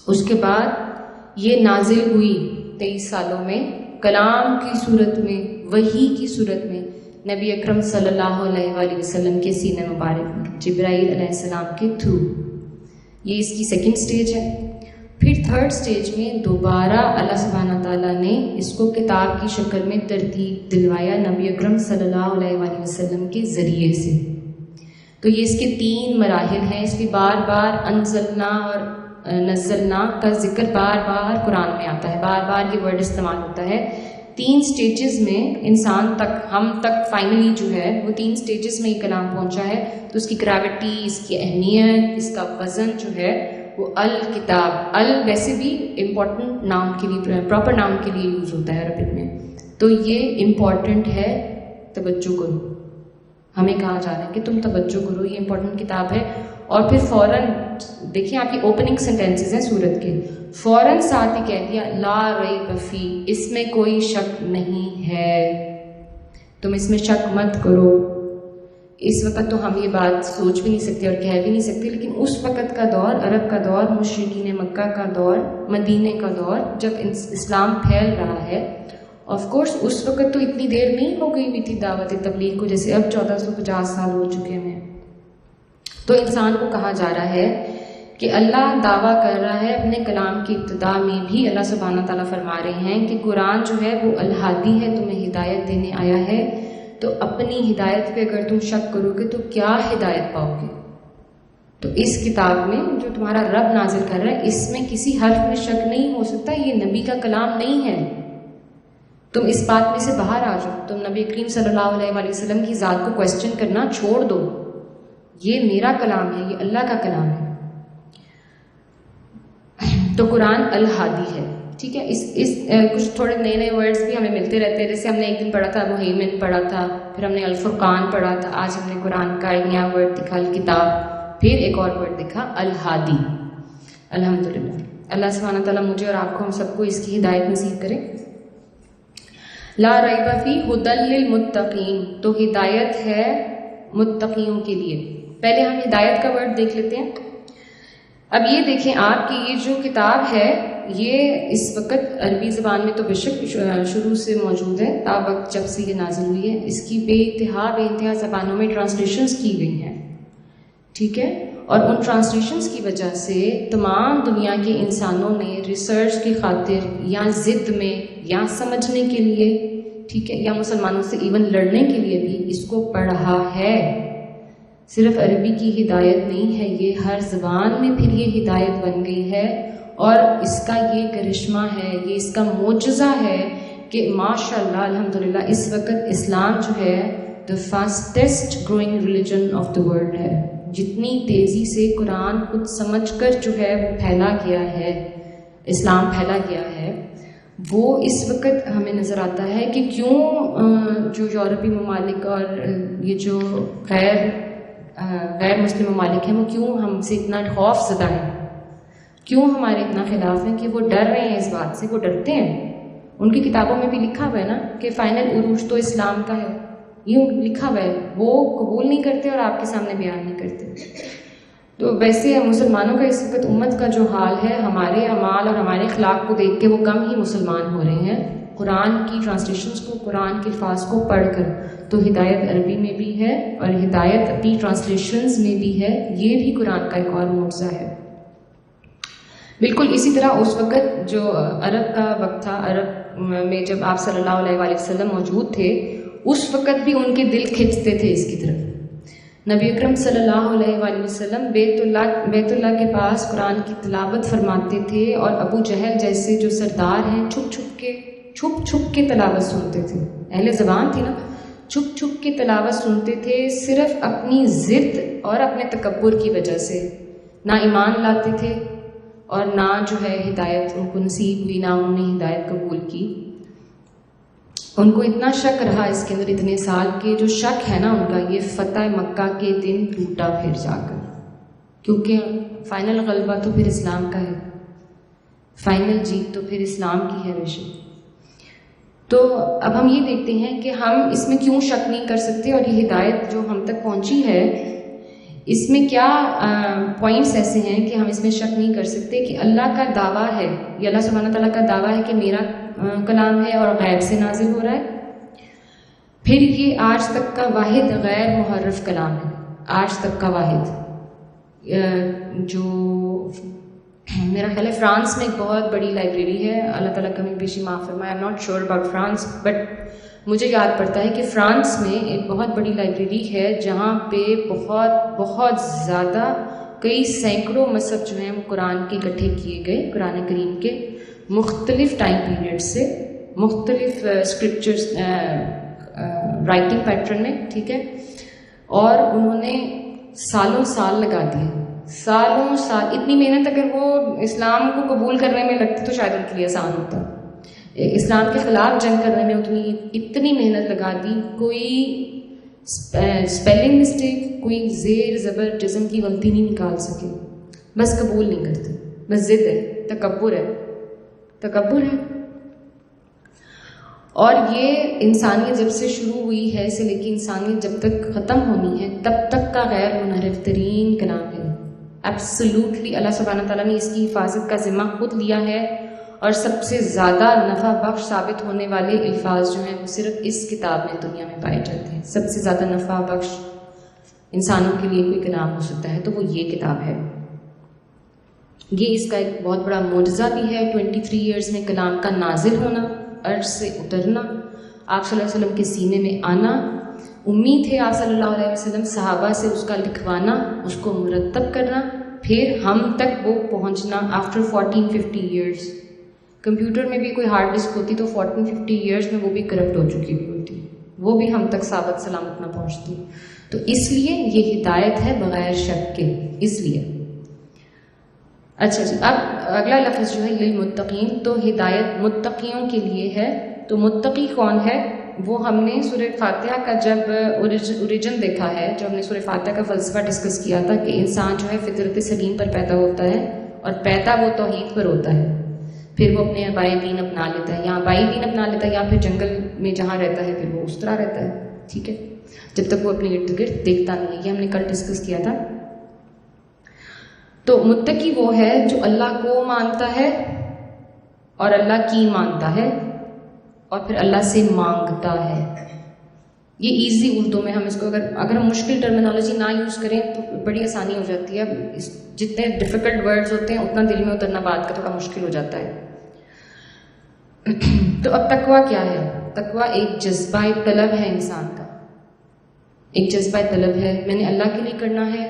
اس کے بعد یہ نازل ہوئی 23 سالوں میں کلام کی صورت میں، وحی کی صورت میں، نبی اکرم صلی اللہ علیہ وآلہ وسلم کے سینہ مبارک میں، جبرائیل علیہ السلام کے تھرو۔ یہ اس کی سیکنڈ سٹیج ہے۔ پھر تھرڈ سٹیج میں دوبارہ اللہ سبحانہ تعالیٰ نے اس کو کتاب کی شکل میں ترتیب دلوایا نبی اکرم صلی اللہ علیہ وآلہ وسلم کے ذریعے سے۔ تو یہ اس کے 3 مراحل ہیں، اس لیے بار بار انزلنا اور نزلنا کا ذکر بار بار قرآن میں آتا ہے، بار بار یہ ورڈ استعمال ہوتا ہے۔ 3 سٹیجز میں انسان تک، ہم تک فائنلی جو ہے وہ 3 سٹیجز میں یہ کلام پہنچا ہے، تو اس کی گریوٹی، اس کی اہمیت، اس کا وزن جو ہے وہ الکتاب، ویسے بھی امپورٹنٹ ناؤن کے لیے، پراپر ناؤن کے لیے یوز ہوتا ہے عربک میں، تو یہ امپورٹنٹ ہے، توجہ کرو، ہمیں کہا جا رہا ہے کہ تم توجہ کرو، یہ امپورٹنٹ کتاب ہے۔ اور پھر فوراً دیکھیں آپ کی اوپننگ سینٹینسز ہیں سورت کے، فوراً ساتھ ہی کہہ دیا لا ریب فی، اس میں کوئی شک نہیں ہے، تم اس میں شک مت کرو، اس وقت تو ہم یہ بات سوچ بھی نہیں سکتے اور کہہ بھی نہیں سکتے، لیکن اس وقت کا دور، عرب کا دور، مشرکین مکہ کا دور، مدینے کا دور، جب اسلام پھیل رہا ہے، آف کورس اس وقت تو اتنی دیر نہیں ہو گئی ہوئی تھی دعوت تبلیغ کو جیسے اب 1450 سال ہو چکے ہیں. تو انسان کو کہا جا رہا ہے کہ اللہ دعویٰ کر رہا ہے اپنے کلام کی ابتدا میں بھی، اللہ سبحانہ تعالیٰ فرما رہے ہیں کہ قرآن جو ہے وہ الہادی ہے، تمہیں ہدایت دینے آیا ہے. تو اپنی ہدایت پہ اگر تم شک کرو گے تو کیا ہدایت پاؤ گے؟ تو اس کتاب میں جو تمہارا رب نازل کر رہا ہے اس میں کسی حرف میں شک نہیں ہو سکتا، یہ نبی کا کلام نہیں ہے. تم اس بات میں سے باہر آ جاؤ، تم نبی کریم صلی اللہ علیہ وآلہ وسلم کی ذات کو کویسچن کرنا چھوڑ دو. یہ میرا کلام ہے، یہ اللہ کا کلام ہے. تو قرآن الہادی ہے. ٹھیک ہے، اس کچھ تھوڑے نئے نئے ورڈز بھی ہمیں ملتے رہتے ہیں. جیسے ہم نے ایک دن پڑھا تھا مہیمن پڑھا تھا، پھر ہم نے الفرقان پڑھا تھا، آج ہم نے قرآن کا ایک نیا ورڈ دکھا الکتاب، پھر ایک اور ورڈ دکھا الہادی. الحمدللہ اللہ سبحانہ تعالیٰ مجھے اور آپ کو ہم سب کو اس کی ہدایت نصیب کرے. لا ریب فیہ ھدی للمتقین، تو ہدایت ہے متقیوں کے لیے. پہلے ہم ہدایت کا ورڈ دیکھ لیتے ہیں. اب یہ دیکھیں آپ کہ یہ جو کتاب ہے یہ اس وقت عربی زبان میں تو بے شک شروع سے موجود ہے، تا وقت جب سے یہ نازل ہوئی ہے. اس کی بے انتہا زبانوں میں ٹرانسلیشنز کی گئی ہیں. ٹھیک ہے، اور ان ٹرانسلیشنز کی وجہ سے تمام دنیا کے انسانوں نے ریسرچ کی خاطر یا ضد میں یا سمجھنے کے لیے، ٹھیک ہے، یا مسلمانوں سے ایون لڑنے کے لیے بھی اس کو پڑھا ہے. صرف عربی کی ہدایت نہیں ہے، یہ ہر زبان میں پھر یہ ہدایت بن گئی ہے. اور اس کا یہ کرشمہ ہے، یہ اس کا معجزہ ہے کہ ماشاءاللہ الحمدللہ اس وقت اسلام جو ہے the fastest growing religion of the world ہے. جتنی تیزی سے قرآن خود سمجھ کر جو ہے وہ پھیلا گیا ہے، اسلام پھیلا گیا ہے، وہ اس وقت ہمیں نظر آتا ہے کہ کیوں جو یورپی ممالک اور یہ جو غیر مسلم ممالک ہیں وہ کیوں ہم سے اتنا خوف زدہ ہیں، کیوں ہمارے اتنا خلاف ہیں کہ وہ ڈر رہے ہیں اس بات سے. وہ ڈرتے ہیں. ان کی کتابوں میں بھی لکھا ہوا ہے نا کہ فائنل عروج تو اسلام کا ہے، یوں لکھا ہوا ہے. وہ قبول نہیں کرتے اور آپ کے سامنے بیان نہیں کرتے. تو ویسے مسلمانوں کا اس وقت امت کا جو حال ہے، ہمارے اعمال اور ہمارے اخلاق کو دیکھ کے وہ کم ہی مسلمان ہو رہے ہیں. قرآن کی ٹرانسلیشنز کو، قرآن کے الفاظ کو پڑھ کر. تو ہدایت عربی میں بھی ہے اور ہدایت اپنی ٹرانسلیشنز میں بھی ہے. یہ بھی قرآن کا ایک اور معجزہ ہے. بالکل اسی طرح اس وقت جو عرب کا وقت تھا، عرب میں جب آپ صلی اللہ علیہ وآلہ وسلم موجود تھے، اس وقت بھی ان کے دل کھنچتے تھے اس کی طرف. نبی اکرم صلی اللہ علیہ وآلہ وسلم بیت اللہ کے پاس قرآن کی تلاوت فرماتے تھے، اور ابو جہل جیسے جو سردار ہیں چھپ چھپ کے تلاوت سنتے تھے. اہل زبان تھی نا، چھپ کے تلاوت سنتے تھے، صرف اپنی ضد اور اپنے تکبر کی وجہ سے. نہ ایمان لاتے تھے اور نہ جو ہے ہدایت ان کو نصیب ہوئی، نہ انہوں نے ہدایت قبول کی. ان کو اتنا شک رہا اس کے اندر اتنے سال کے جو شک ہے نا ان کا، یہ فتح مکہ کے دن ٹوٹا پھر جا کر، کیونکہ فائنل غلبہ تو پھر اسلام کا ہے، فائنل جیت تو پھر اسلام کی ہے بے شک. تو اب ہم یہ دیکھتے ہیں کہ ہم اس میں کیوں شک نہیں کر سکتے، اور یہ ہدایت جو ہم تک پہنچی ہے اس میں کیا پوائنٹس ایسے ہیں کہ ہم اس میں شک نہیں کر سکتے کہ اللہ کا دعویٰ ہے، یہ اللہ سبحانہ تعالیٰ کا دعویٰ ہے کہ میرا کلام ہے اور غیب سے نازل ہو رہا ہے. پھر یہ آج تک کا واحد غیر محرف کلام ہے، آج تک کا واحد. جو میرا خیال ہے فرانس میں ایک بہت بڑی لائبریری ہے، اللہ تعالیٰ کمی بیشی معاف فرمائے، I am not sure about France, but مجھے یاد پڑتا ہے کہ فرانس میں ایک بہت بڑی لائبریری ہے جہاں پہ بہت زیادہ کئی سینکڑوں مصحف جو ہیں وہ قرآن کے اکٹھے کیے گئے، قرآن کریم کے مختلف ٹائم پیریڈ سے، مختلف اسکرپچرس رائٹنگ پیٹرن میں. ٹھیک ہے، اور انہوں نے سالوں سال لگا دیے، سالوں سال. اتنی محنت اگر وہ اسلام کو قبول کرنے میں لگتی تو شاید ان کے لیے آسان ہوتا. اسلام کے خلاف جنگ کرنے میں اتنی محنت لگا دی، کوئی اسپیلنگ مسٹیک، کوئی زیر زبر جزم کی غلطی نہیں نکال سکے. بس قبول نہیں کرتے، بس ضد ہے، تکبر ہے. اور یہ انسانیت جب سے شروع ہوئی ہے سے لے کے انسانیت جب تک ختم ہونی ہے تب تک کا غیر منحرف ترین کلام ہے. ایبسلیوٹلی اللہ سبحانہ تعالیٰ نے اس کی حفاظت کا ذمہ خود لیا ہے، اور سب سے زیادہ نفع بخش ثابت ہونے والے الفاظ جو ہیں وہ صرف اس کتاب میں دنیا میں پائے جاتے ہیں. سب سے زیادہ نفع بخش انسانوں کے لیے کوئی کلام ہو سکتا ہے تو وہ یہ کتاب ہے. یہ اس کا ایک بہت بڑا معجزہ بھی ہے. 23 ایئرز میں کلام کا نازل ہونا، عرش سے اترنا، آپ صلی اللہ علیہ وسلم کے سینے میں آنا، امید ہے آپ صلی اللہ علیہ وسلم صحابہ سے اس کا لکھوانا، اس کو مرتب کرنا، پھر ہم تک وہ پہنچنا آفٹر 1450 ایئرز. کمپیوٹر میں بھی کوئی ہارڈ ڈسک ہوتی تو 1450 ایئرز میں وہ بھی کرپٹ ہو چکی ہوئی ہوتی، وہ بھی ہم تک ثابت سلامت نہ پہنچتی. تو اس لیے یہ ہدایت ہے بغیر شک کے. اس لیے اچھا جی، اب اگلا لفظ جو ہے للمتقین، تو ہدایت متقیوں کے لیے ہے. تو متقی کون ہے؟ وہ ہم نے سورہ فاتحہ کا جب اوریجن دیکھا ہے، جب ہم نے سورہ فاتحہ کا فلسفہ ڈسکس کیا تھا کہ انسان جو ہے فطرت سلیم پر پیدا ہوتا ہے، اور پیدا وہ توحید پر ہوتا ہے، پھر وہ اپنے آبائی دین اپنا لیتا ہے، یا آبائی دین اپنا لیتا ہے، یا پھر جنگل میں جہاں رہتا ہے پھر وہ اس طرح رہتا ہے. ٹھیک ہے، جب تک وہ اپنے ارد گرد دیکھتا نہیں ہے. یہ ہم نے کل ڈسکس کیا تھا. تو متقی وہ ہے جو اللہ کو مانتا ہے اور اللہ کی مانتا ہے اور پھر اللہ سے مانگتا ہے. یہ ایزی اردو میں ہم اس کو اگر ہم مشکل ٹرمینالوجی نہ یوز کریں تو بڑی آسانی ہو جاتی ہے. جتنے ڈیفیکلٹ ورڈز ہوتے ہیں اتنا دل میں اترنا بات کا تھوڑا مشکل ہو جاتا ہے. تو اب تقویٰ کیا ہے؟ تقویٰ ایک جذبہ طلب ہے انسان کا. ایک جذبہ طلب ہے، میں نے اللہ کے لیے کرنا ہے،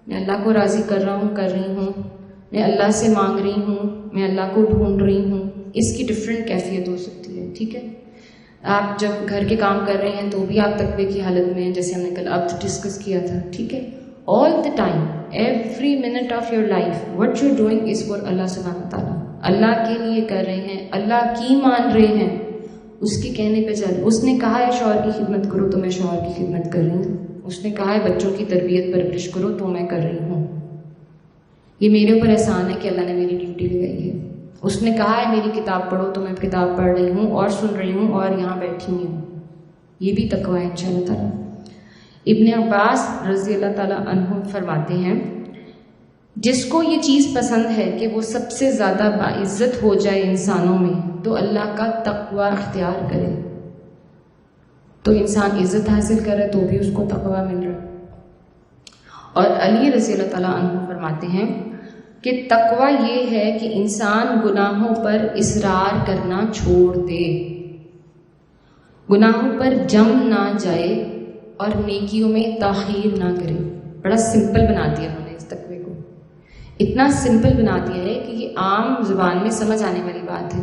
میں اللہ کو راضی کر رہا ہوں، کر رہی ہوں، میں اللہ سے مانگ رہی ہوں، میں اللہ کو ڈھونڈ رہی ہوں. اس کی ڈفرینٹ کیفیت ہو سکتی ہے. ٹھیک ہے، آپ جب گھر کے کام کر رہے ہیں تو بھی آپ تقوی کی حالت میں ہیں، جیسے ہم نے کل اب ڈسکس کیا تھا. ٹھیک ہے، all the time, every minute of your life what you doing is for Allah سبحانہ تعالیٰ. اللہ کے لیے کر رہے ہیں، اللہ کی مان رہے ہیں، اس کے کہنے پہ چل. اس نے کہا ہے شوہر کی خدمت کرو تو میں شوہر کی خدمت کر رہی ہوں. اس نے کہا ہے بچوں کی تربیت پرورش کرو تو میں کر رہی ہوں. یہ میرے اوپر احسان ہے کہ اللہ نے میری ڈیوٹی لگائی ہے. اس نے کہا ہے میری کتاب پڑھو تو میں کتاب پڑھ رہی ہوں اور سن رہی ہوں اور یہاں بیٹھی ہوئی ہوں. یہ بھی تقویٰ ہے انشاءاللہ تعالیٰ. ابن عباس رضی اللہ تعالیٰ عنہ فرماتے ہیں جس کو یہ چیز پسند ہے کہ وہ سب سے زیادہ باعزت ہو جائے انسانوں میں تو اللہ کا تقویٰ اختیار کرے. تو انسان عزت حاصل کر رہا ہے تو بھی اس کو تقویٰ مل رہا ہے. اور علی رضی اللہ تعالیٰ عنہ فرماتے ہیں کہ تقویٰ یہ ہے کہ انسان گناہوں پر اصرار کرنا چھوڑ دے، گناہوں پر جم نہ جائے اور نیکیوں میں تاخیر نہ کرے. بڑا سمپل بنا دیا انہوں نے اس تقوی کو. اتنا سمپل بنا دیا ہے کہ یہ عام زبان میں سمجھ آنے والی بات ہے.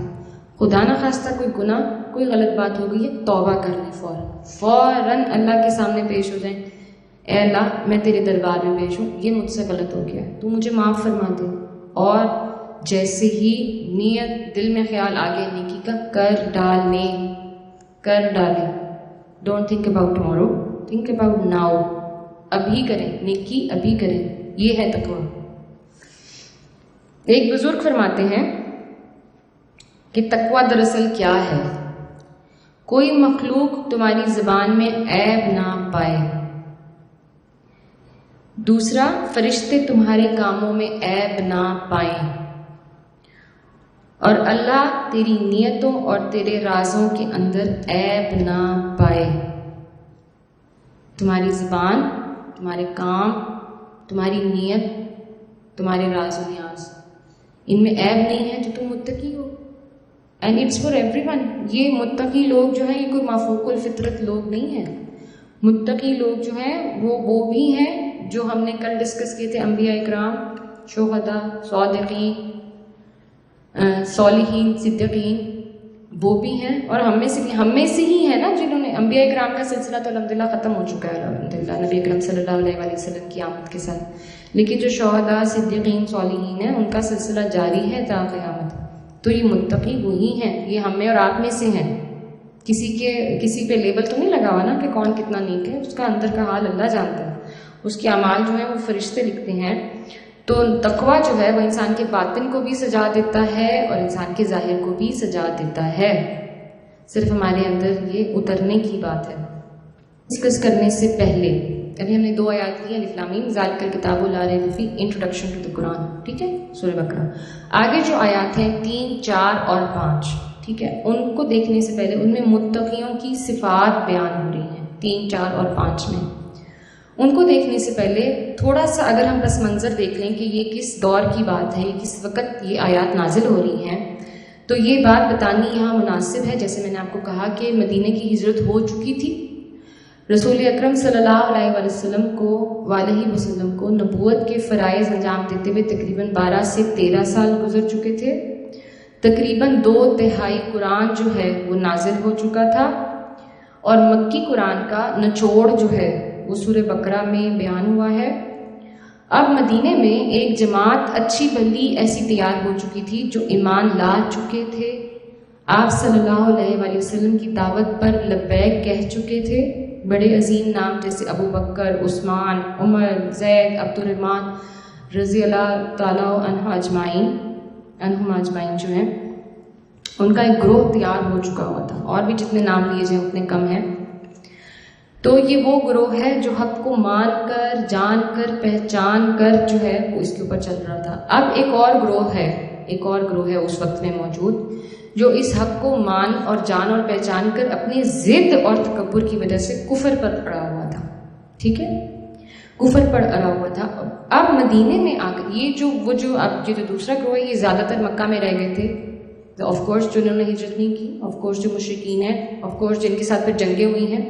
خدا نہ خواستہ کوئی گناہ، کوئی غلط بات ہو گئی ہے، توبہ کر لیں فوراً اللہ کے سامنے پیش ہو جائیں. اے اللہ میں تیرے دربار میں پیش ہوں، یہ مجھ سے غلط ہو گیا، تو مجھے معاف فرما دے. اور جیسے ہی نیت دل میں خیال آ گیا نیکی کا، کر ڈالیں. Don't think about tomorrow, think about now. ابھی کریں نیکی، ابھی کریں. یہ ہے تقویٰ. ایک بزرگ فرماتے ہیں کہ تقویٰ دراصل کیا ہے؟ کوئی مخلوق تمہاری زبان میں عیب نہ پائے. دوسرا، فرشتے تمہارے کاموں میں عیب نہ پائیں. اور اللہ تیری نیتوں اور تیرے رازوں کے اندر عیب نہ پائے. تمہاری زبان، تمہارے کام، تمہاری نیت، تمہارے راز و نیاز، ان میں عیب نہیں ہے تو تم متقی ہو. And it's for everyone. یہ متقی لوگ جو ہیں یہ کوئی مافوق الفطرت لوگ نہیں ہیں. متقی لوگ جو ہیں وہ بھی ہیں جو ہم نے کل ڈسکس کیے تھے، انبیاء اکرام، شہداء، صادقین، صالحین، صدیقین، وہ بھی ہیں. اور ہم میں سے ہی ہیں نا جنہوں نے، انبیاء اکرام کا سلسلہ تو الحمدللہ ختم ہو چکا ہے الحمدللہ نبی اکرم صلی اللہ علیہ وسلم کی آمد کے ساتھ. لیکن جو شہداء، صدیقین، صالحین ہیں ان کا سلسلہ جاری ہے تا قیامت. تو یہ متقی وہی ہیں، یہ ہم میں اور آپ میں سے ہیں. کسی پہ لیبل تو نہیں لگا ہوا نا کہ کون کتنا نیک ہے. اس کا اندر کا حال اللہ جانتا ہے. اس کے اعمال جو ہیں وہ فرشتے لکھتے ہیں. تو تقویٰ جو ہے وہ انسان کے باطن کو بھی سجا دیتا ہے اور انسان کے ظاہر کو بھی سجا دیتا ہے. صرف ہمارے اندر یہ اترنے کی بات ہے۔ ڈسکس کرنے سے پہلے ابھی ہم نے 2 آیات لی ہیں، الف لام میم ذالک الکتاب لا ریب فیہ، انٹروڈکشن ٹو دی قرآن، ٹھیک ہے، سورہ بقرہ۔ آگے جو آیات ہیں 3، 4 اور 5، ٹھیک ہے، ان کو دیکھنے سے پہلے ان میں متقیوں کی صفات بیان ہو رہی ہیں 3، 4 اور 5 میں۔ ان کو دیکھنے سے پہلے تھوڑا سا اگر ہم پس منظر دیکھ لیں کہ یہ کس دور کی بات ہے، کس وقت یہ آیات نازل ہو رہی ہیں، تو یہ بات بتانی یہاں مناسب ہے۔ جیسے میں نے آپ کو کہا کہ مدینہ کی ہجرت ہو چکی تھی، رسول اکرم صلی اللہ علیہ وسلم کو نبوت کے فرائض انجام دیتے ہوئے تقریباً 12 سے 13 سال گزر چکے تھے۔ تقریباً 2/3 قرآن جو ہے وہ نازل ہو چکا تھا، اور مکی قرآن کا نچوڑ جو ہے وہ سورہ بقرہ میں بیان ہوا ہے۔ اب مدینے میں ایک جماعت اچھی بھلی ایسی تیار ہو چکی تھی جو ایمان لا چکے تھے، آپ صلی اللہ علیہ وسلم کی دعوت پر لبیک کہہ چکے تھے۔ بڑے عظیم نام جیسے ابو بکر، عثمان، عمر، زید، عبد الرحمن رضی اللہ تعالیٰ عنہم اجمعین جو ہیں، ان کا ایک گروہ تیار ہو چکا ہوا تھا، اور بھی جتنے نام لیے جائیں اتنے کم ہیں۔ تو یہ وہ گروہ ہے جو حق کو مان کر، جان کر، پہچان کر جو ہے وہ اس کے اوپر چل رہا تھا۔ اب ایک اور گروہ ہے اس وقت میں موجود، جو اس حق کو مان اور جان اور پہچان کر اپنی ضد اور تکبر کی وجہ سے کفر پر اڑا ہوا تھا، ٹھیک ہے، کفر پر اڑا ہوا تھا۔ اب مدینے میں آ کر یہ جو دوسرا گروہ ہے، یہ زیادہ تر مکہ میں رہ گئے تھے، آف کورس جو انہوں نے ہجرت نہیں کی، آف کورس جو مشرکین ہیں، آف کورس جن کے ساتھ پھر جنگیں ہوئی ہیں۔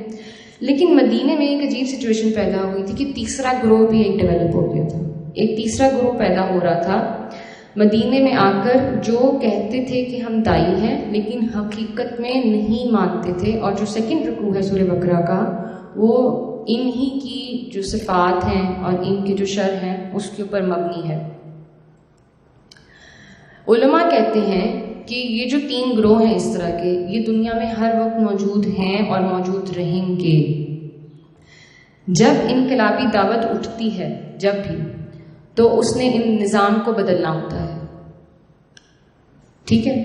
لیکن مدینے میں ایک عجیب سچویشن پیدا ہوئی تھی کہ تیسرا گروہ بھی ایک ڈیولپ ہو گیا تھا، ایک تیسرا گروہ پیدا ہو رہا تھا مدینے میں آ کر، جو کہتے تھے کہ ہم دائی ہیں لیکن حقیقت میں نہیں مانتے تھے، اور جو سیکنڈ رکوع ہے سورہ بقرہ کا وہ انہی کی جو صفات ہیں اور ان کے جو شر ہیں اس کے اوپر مبنی ہے۔ علماء کہتے ہیں کہ یہ جو 3 گروہ ہیں اس طرح کے، یہ دنیا میں ہر وقت موجود ہیں اور موجود رہیں گے۔ جب انقلابی دعوت اٹھتی ہے، جب بھی، تو اس نے ان نظام کو بدلنا ہوتا ہے، ٹھیک ہے،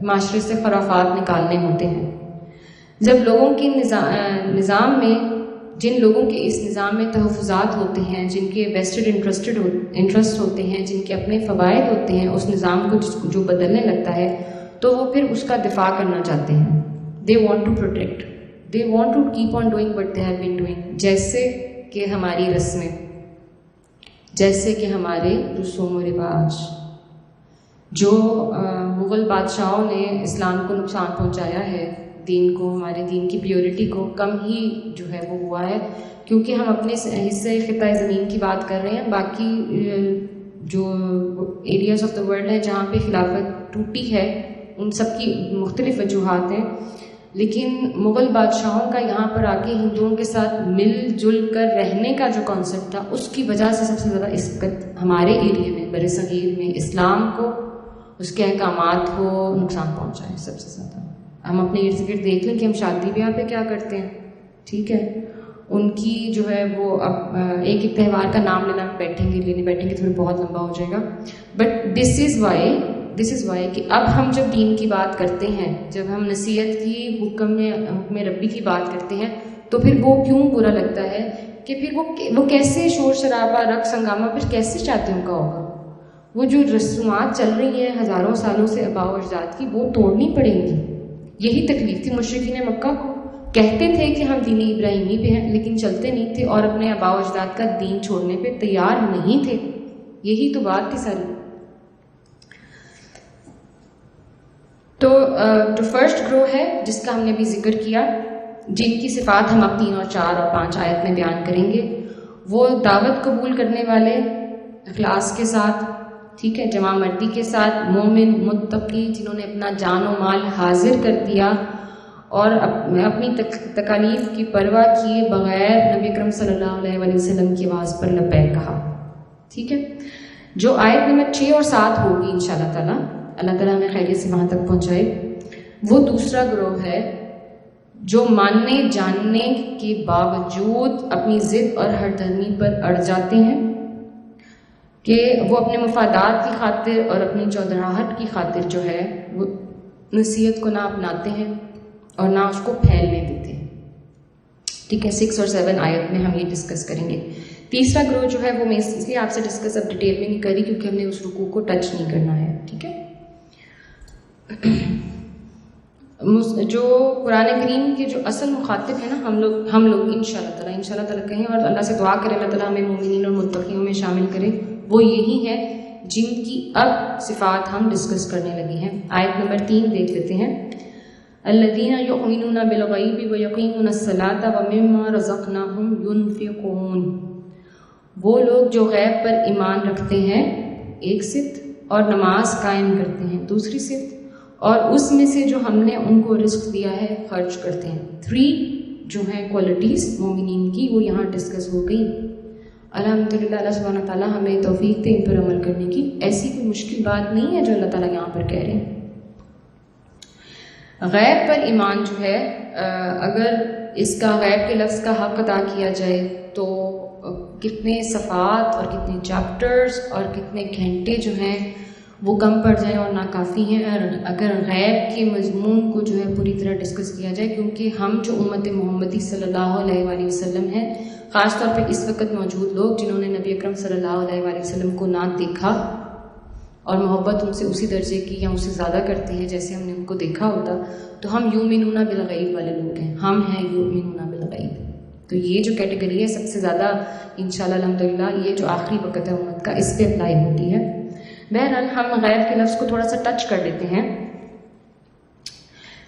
معاشرے سے خرافات نکالنے ہوتے ہیں۔ جب لوگوں کے نظام میں، جن لوگوں کے اس نظام میں تحفظات ہوتے ہیں، جن کے ویسٹڈ انٹرسٹ ہوتے ہیں، جن کے اپنے فوائد ہوتے ہیں، اس نظام کو جو بدلنے لگتا ہے تو وہ پھر اس کا دفاع کرنا چاہتے ہیں۔ They want to protect, they want to keep on doing what they have been doing, جیسے کہ ہماری رسمیں، جیسے کہ ہمارے رسوم و رواج، جو مغل بادشاہوں نے اسلام کو نقصان پہنچایا ہے، دین کو، ہمارے دین کی پیورٹی کو کم ہی جو ہے وہ ہوا ہے، کیونکہ ہم اپنے حصے خطۂ زمین کی بات کر رہے ہیں۔ باقی جو ایریاز آف دا ورلڈ ہیں جہاں پہ خلافت ٹوٹی ہے، ان سب کی مختلف وجوہات ہیں، لیکن مغل بادشاہوں کا یہاں پر آ کے ہندوؤں کے ساتھ مل جل کر رہنے کا جو کانسیپٹ تھا، اس کی وجہ سے سب سے زیادہ اس وقت ہمارے ایریے میں، بر صغیر میں، اسلام کو، اس کے احکامات کو نقصان پہنچا ہے سب سے زیادہ۔ ہم اپنے ارد گرد دیکھ لیں کہ ہم شادی بیاہ پہ کیا کرتے ہیں، ٹھیک ہے، ان کی جو ہے وہ اب ایک ایک تہوار کا نام لینے بیٹھیں گے تو پھر بہت لمبا ہو جائے گا، بٹ دس از وائی کہ اب ہم جب دین کی بات کرتے ہیں، جب ہم نصیحت کی، حکم ربی کی بات کرتے ہیں، تو پھر وہ کیوں برا لگتا ہے کہ پھر وہ کیسے شور شرابہ، رقص ہنگامہ پھر کیسے شادیوں کا ہوگا؟ وہ جو رسومات چل رہی ہیں ہزاروں سالوں سے آباء و اجداد کی، وہ توڑنی پڑیں گی۔ یہی تکلیف تھی مشرکین مکہ کو، کہتے تھے کہ ہم دین ابراہیمی پہ ہیں لیکن چلتے نہیں تھے، اور اپنے آباء و اجداد کا دین چھوڑنے پہ تیار نہیں تھے۔ یہی تو بات تھی ساری۔ تو جو فرسٹ گروہ ہے جس کا ہم نے بھی ذکر کیا، جن کی صفات ہم اب 3 اور 4 اور 5 آیت میں بیان کریں گے، وہ دعوت قبول کرنے والے، اخلاص کے ساتھ، ٹھیک ہے، جمع مردی کے ساتھ، مومن، متقی، جنہوں نے اپنا جان و مال حاضر کر دیا اور اپنی تکالیف کی پرواہ کیے بغیر نبی اکرم صلی اللہ علیہ وسلم کی آواز پر لبیک کہا، ٹھیک ہے۔ جو آیت نمبر 6 اور 7 ہوگی انشاءاللہ تعالیٰ، اللہ تعالیٰ ہمیں خیریت سے وہاں تک پہنچائے، وہ دوسرا گروہ ہے جو ماننے جاننے کے باوجود اپنی ضد اور ہر دھرمی پر اڑ جاتے ہیں، کہ وہ اپنے مفادات کی خاطر اور اپنی چودراہٹ کی خاطر جو ہے وہ نصیحت کو نہ اپناتے ہیں، اور نہ اس کو پھیلنے دیتے ہیں. ٹھیک ہے, 6 اور 7 آیت میں ہم یہ ڈسکس کریں گے. تیسرا گروہ جو ہے وہ میں اس لیے آپ سے ڈسکس اب ڈیٹیل میں نہیں کری کیونکہ ہم نے اس رکوع کو ٹچ نہیں کرنا ہے. ٹھیک ہے, جو قرآن کریم کے جو اصل مخاطب ہیں نا ہم لوگ انشاءاللہ تعالیٰ کہیں اور اللہ سے دعا کریں اللہ تعالیٰ ہمیں مومنین اور متقیوں میں شامل کرے, وہ یہی ہے جن کی اب صفات ہم ڈسکس کرنے لگے ہیں. آیت نمبر 3 دیکھ لیتے ہیں. الذین یؤمنون بالغیب ویقیمون الصلاۃ ومما رزقناہم ینفقون. وہ لوگ جو غیب پر ایمان رکھتے ہیں ایک صفت, اور نماز قائم کرتے ہیں دوسری صفت, اور اس میں سے جو ہم نے ان کو رزق دیا ہے خرچ کرتے ہیں. 3 جو ہیں کوالٹیز مومنین کی وہ یہاں ڈسکس ہو گئی. الحمدللہ اللہ سبحانہ تعالیٰ ہمیں توفیق دے ان پر عمل کرنے کی. ایسی کوئی مشکل بات نہیں ہے جو اللہ تعالیٰ یہاں پر کہہ رہے ہیں. غیب پر ایمان جو ہے, اگر اس کا غیب کے لفظ کا حق ادا کیا جائے تو کتنے صفحات اور کتنے چیپٹرز اور کتنے گھنٹے جو ہیں وہ کم پڑ جائیں اور ناکافی ہیں اگر غیب کے مضمون کو جو ہے پوری طرح ڈسکس کیا جائے. کیونکہ ہم جو امت محمدی صلی اللہ علیہ وآلہ وسلم ہیں, خاص طور پہ اس وقت موجود لوگ جنہوں نے نبی اکرم صلی اللہ علیہ وآلہ وسلم کو نہ دیکھا اور محبت ان سے اسی درجے کی یا اسے زیادہ کرتے ہیں جیسے ہم نے ان کو دیکھا ہوتا, تو ہم یؤمنون بالغیب والے لوگ ہیں. ہم ہیں یؤمنون بالغیب. تو یہ جو کیٹیگری ہے سب سے زیادہ انشاءاللہ الحمدللہ یہ جو آخری وقت ہے امت کا اس پہ اپلائی ہوتی ہے. بہرحال ہم غیب کے لفظ کو تھوڑا سا ٹچ کر لیتے ہیں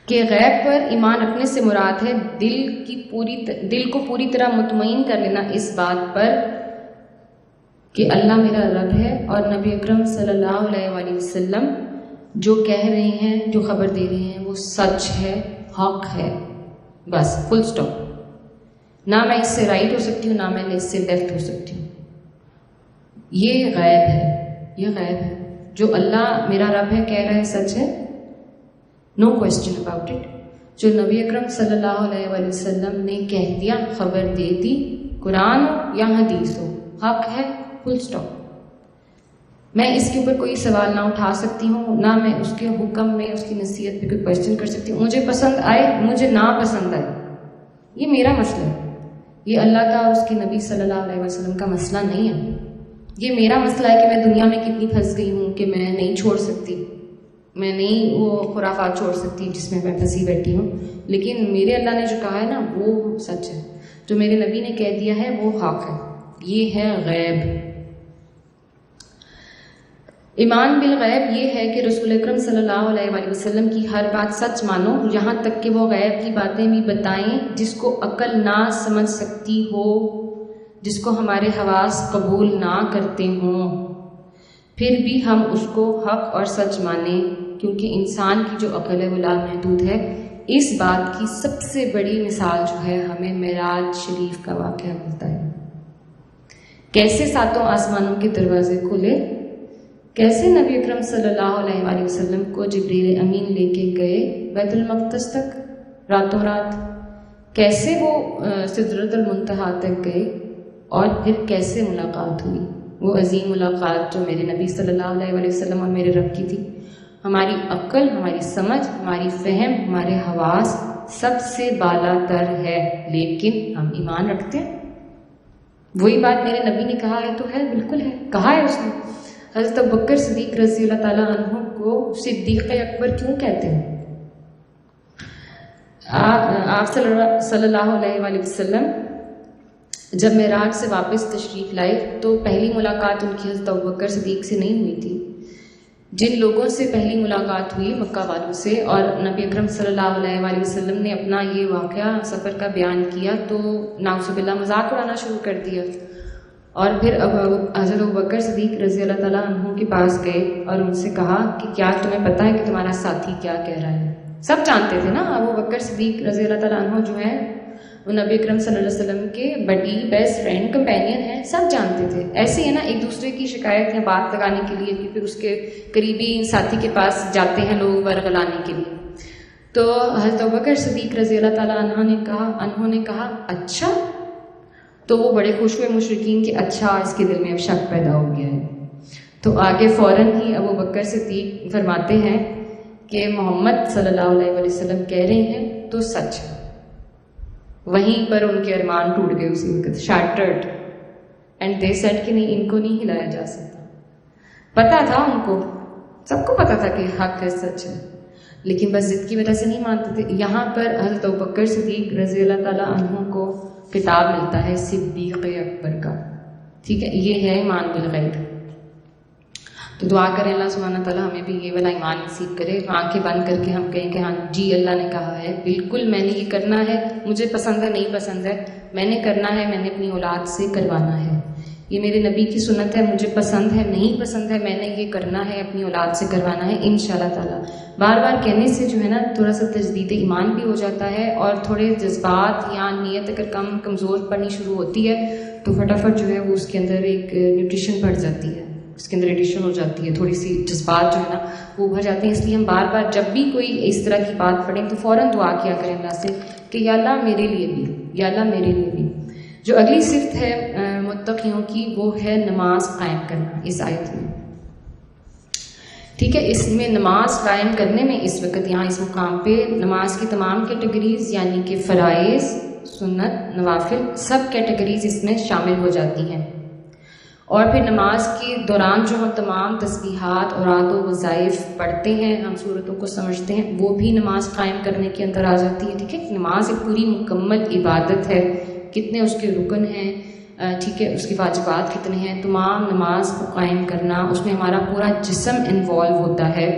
کہ غیب پر ایمان رکھنے سے مراد ہے دل کو پوری طرح مطمئن کر لینا اس بات پر کہ اللہ میرا رب ہے اور نبی اکرم صلی اللہ علیہ وآلہ وسلم جو کہہ رہے ہیں جو خبر دے رہے ہیں وہ سچ ہے, حق ہے, بس فل سٹاپ. نہ میں اس سے رائٹ ہو سکتی ہوں نہ میں اس سے لیفٹ ہو سکتی ہوں. یہ غیب ہے, یہ غیب ہے. جو اللہ میرا رب ہے کہہ رہا ہے سچ ہے, نو کوسچن اباؤٹ اٹ. جو نبی اکرم صلی اللہ علیہ وآلہ وسلم نے کہہ دیا, خبر دے دی, قرآن ہو یا حدیث ہو, حق ہے, فل سٹاپ. میں اس کے اوپر کوئی سوال نہ اٹھا سکتی ہوں, نہ میں اس کے حکم میں اس کی نصیحت پہ کوئی کوسچن کر سکتی ہوں. مجھے پسند آئے مجھے نہ پسند آئے, یہ میرا مسئلہ ہے. یہ اللہ کا اور اس کے نبی صلی اللہ علیہ وسلم کا مسئلہ نہیں ہے. یہ میرا مسئلہ ہے کہ میں دنیا میں کتنی پھنس گئی ہوں کہ میں نہیں چھوڑ سکتی, میں نہیں وہ خرافات چھوڑ سکتی جس میں پھنسی بیٹھی ہوں. لیکن میرے اللہ نے جو کہا ہے نا وہ سچ ہے, جو میرے نبی نے کہہ دیا ہے وہ حق ہے. یہ ہے غیب. ایمان بالغیب یہ ہے کہ رسول اکرم صلی اللہ علیہ وآلہ وسلم کی ہر بات سچ مانو, یہاں تک کہ وہ غیب کی باتیں بھی بتائیں جس کو عقل نہ سمجھ سکتی ہو, جس کو ہمارے حواس قبول نہ کرتے ہوں, پھر بھی ہم اس کو حق اور سچ مانیں کیونکہ انسان کی جو عقل ہے وہ لامحدود ہے. اس بات کی سب سے بڑی مثال جو ہے ہمیں معراج شریف کا واقعہ ملتا ہے. کیسے 7 آسمانوں کے دروازے کھلے, کیسے نبی اکرم صلی اللہ علیہ وآلہ وسلم کو جبریل امین لے کے گئے بیت المقدس تک راتوں رات, کیسے وہ سدرۃ المنتہا تک گئے, اور پھر کیسے ملاقات ہوئی, وہ عظیم ملاقات جو میرے نبی صلی اللہ علیہ وآلہ وسلم اور میرے رب کی تھی. ہماری عقل, ہماری سمجھ, ہماری فہم, ہمارے حواس سب سے بالا تر ہے, لیکن ہم ایمان رکھتے ہیں. وہی بات میرے نبی نے کہا ہے تو ہے, بالکل ہے, کہا ہے اس نے. حضرت ابوبکر صدیق رضی اللہ تعالیٰ عنہ کو صدیق اکبر کیوں کہتے ہیں؟ آپ صلی اللہ علیہ وآلہ وسلم جب معراج سے واپس تشریف لائے تو پہلی ملاقات ان کی حضرت ابوبکر صدیق سے نہیں ہوئی تھی. جن لوگوں سے پہلی ملاقات ہوئی مکہ والوں سے, اور نبی اکرم صلی اللہ علیہ وآلہ وسلم نے اپنا یہ واقعہ سفر کا بیان کیا تو نعوذ باللہ مذاق اڑانا شروع کر دیا, اور پھر حضرت ابوبکر صدیق رضی اللہ تعالیٰ عنہ کے پاس گئے اور ان سے کہا کہ کیا تمہیں پتہ ہے کہ تمہارا ساتھی کیا کہہ رہا ہے؟ سب جانتے تھے نا, ابوبکر صدیق رضی اللہ تعالیٰ عنہ جو ہے وہ نبی اکرم صلی اللہ علیہ وسلم کے بڑی بیسٹ فرینڈ کمپینین ہیں, سب جانتے تھے. ایسے ہی نا ایک دوسرے کی شکایت یا بات لگانے کے لیے کہ پھر اس کے قریبی ساتھی کے پاس جاتے ہیں لوگ ورغلانے کے لیے. تو حضرت ابوبکر صدیق رضی اللہ تعالیٰ عنہ نے کہا اچھا, تو وہ بڑے خوش ہوئے مشرکین کہ اچھا اس کے دل میں اب شک پیدا ہو گیا ہے. تو آگے فوراً ہی ابوبکر صدیق فرماتے ہیں کہ محمد صلی اللہ علیہ وسلم کہہ رہے ہیں تو سچ ہے. وہیں پر ان کے ارمان ٹوٹ گئے اسی وقت, شیٹرڈ. اینڈ دے سیڈ کہ نہیں, ان کو نہیں ہلایا جا سکتا. پتہ تھا ان کو, سب کو پتہ تھا کہ حق ہے, سچ ہے, لیکن بس ضد کی وجہ سے نہیں مانتے تھے. یہاں پر حضرت ابوبکر صدیق رضی اللہ تعالیٰ عنہ کو خطاب ملتا ہے صدیق اکبر کا. ٹھیک ہے, یہ ہے ایمان بالغیب. تو دعا کریں اللہ سبحانہ تعالیٰ ہمیں بھی یہ والا ایمان نصیب کرے, آنکھیں بند کر کے ہم کہیں کہ ہاں جی اللہ نے کہا ہے, بالکل میں نے یہ کرنا ہے, مجھے پسند ہے نہیں پسند ہے, میں نے کرنا ہے, میں نے اپنی اولاد سے کروانا ہے, یہ میرے نبی کی سنت ہے, مجھے پسند ہے نہیں پسند ہے, میں نے یہ کرنا ہے, اپنی اولاد سے کروانا ہے انشاءاللہ تعالیٰ. بار بار کہنے سے جو ہے نا تھوڑا سا تجدید ایمان بھی ہو جاتا ہے, اور تھوڑے جذبات یا نیت اگر کمزور پڑنی شروع ہوتی ہے تو فٹافٹ جو ہے وہ اس کے اندر ایک نیوٹریشن بڑھ جاتی ہے, اس کے اندر ایڈیشن ہو جاتی ہے, تھوڑی سی جذبات جو ہے نا وہ ابھر جاتے ہیں. اس لیے ہم بار بار جب بھی کوئی اس طرح کی بات پڑھیں تو فوراً دعا کیا کریں اللہ سے کہ یا اللہ میرے لیے بھی, یا اللہ میرے لیے بھی. جو اگلی صفت ہے متقیوں کی وہ ہے نماز قائم کرنا اس آیت میں. ٹھیک ہے, اس میں نماز قائم کرنے میں اس وقت یہاں اس مقام پہ نماز کی تمام کیٹیگریز یعنی کہ فرائض, سنت, نوافل سب کیٹیگریز اس میں شامل ہو جاتی ہیں. اور پھر نماز کے دوران جو ہم تمام تسبیحات اوراد و وظائف پڑھتے ہیں, ہم صورتوں کو سمجھتے ہیں, وہ بھی نماز قائم کرنے کے اندر آ جاتی ہے. ٹھیک ہے, نماز ایک پوری مکمل عبادت ہے, کتنے اس کے رکن ہیں, ٹھیک ہے, اس کے واجبات کتنے ہیں, تمام نماز کو قائم کرنا, اس میں ہمارا پورا جسم انوالو ہوتا ہے,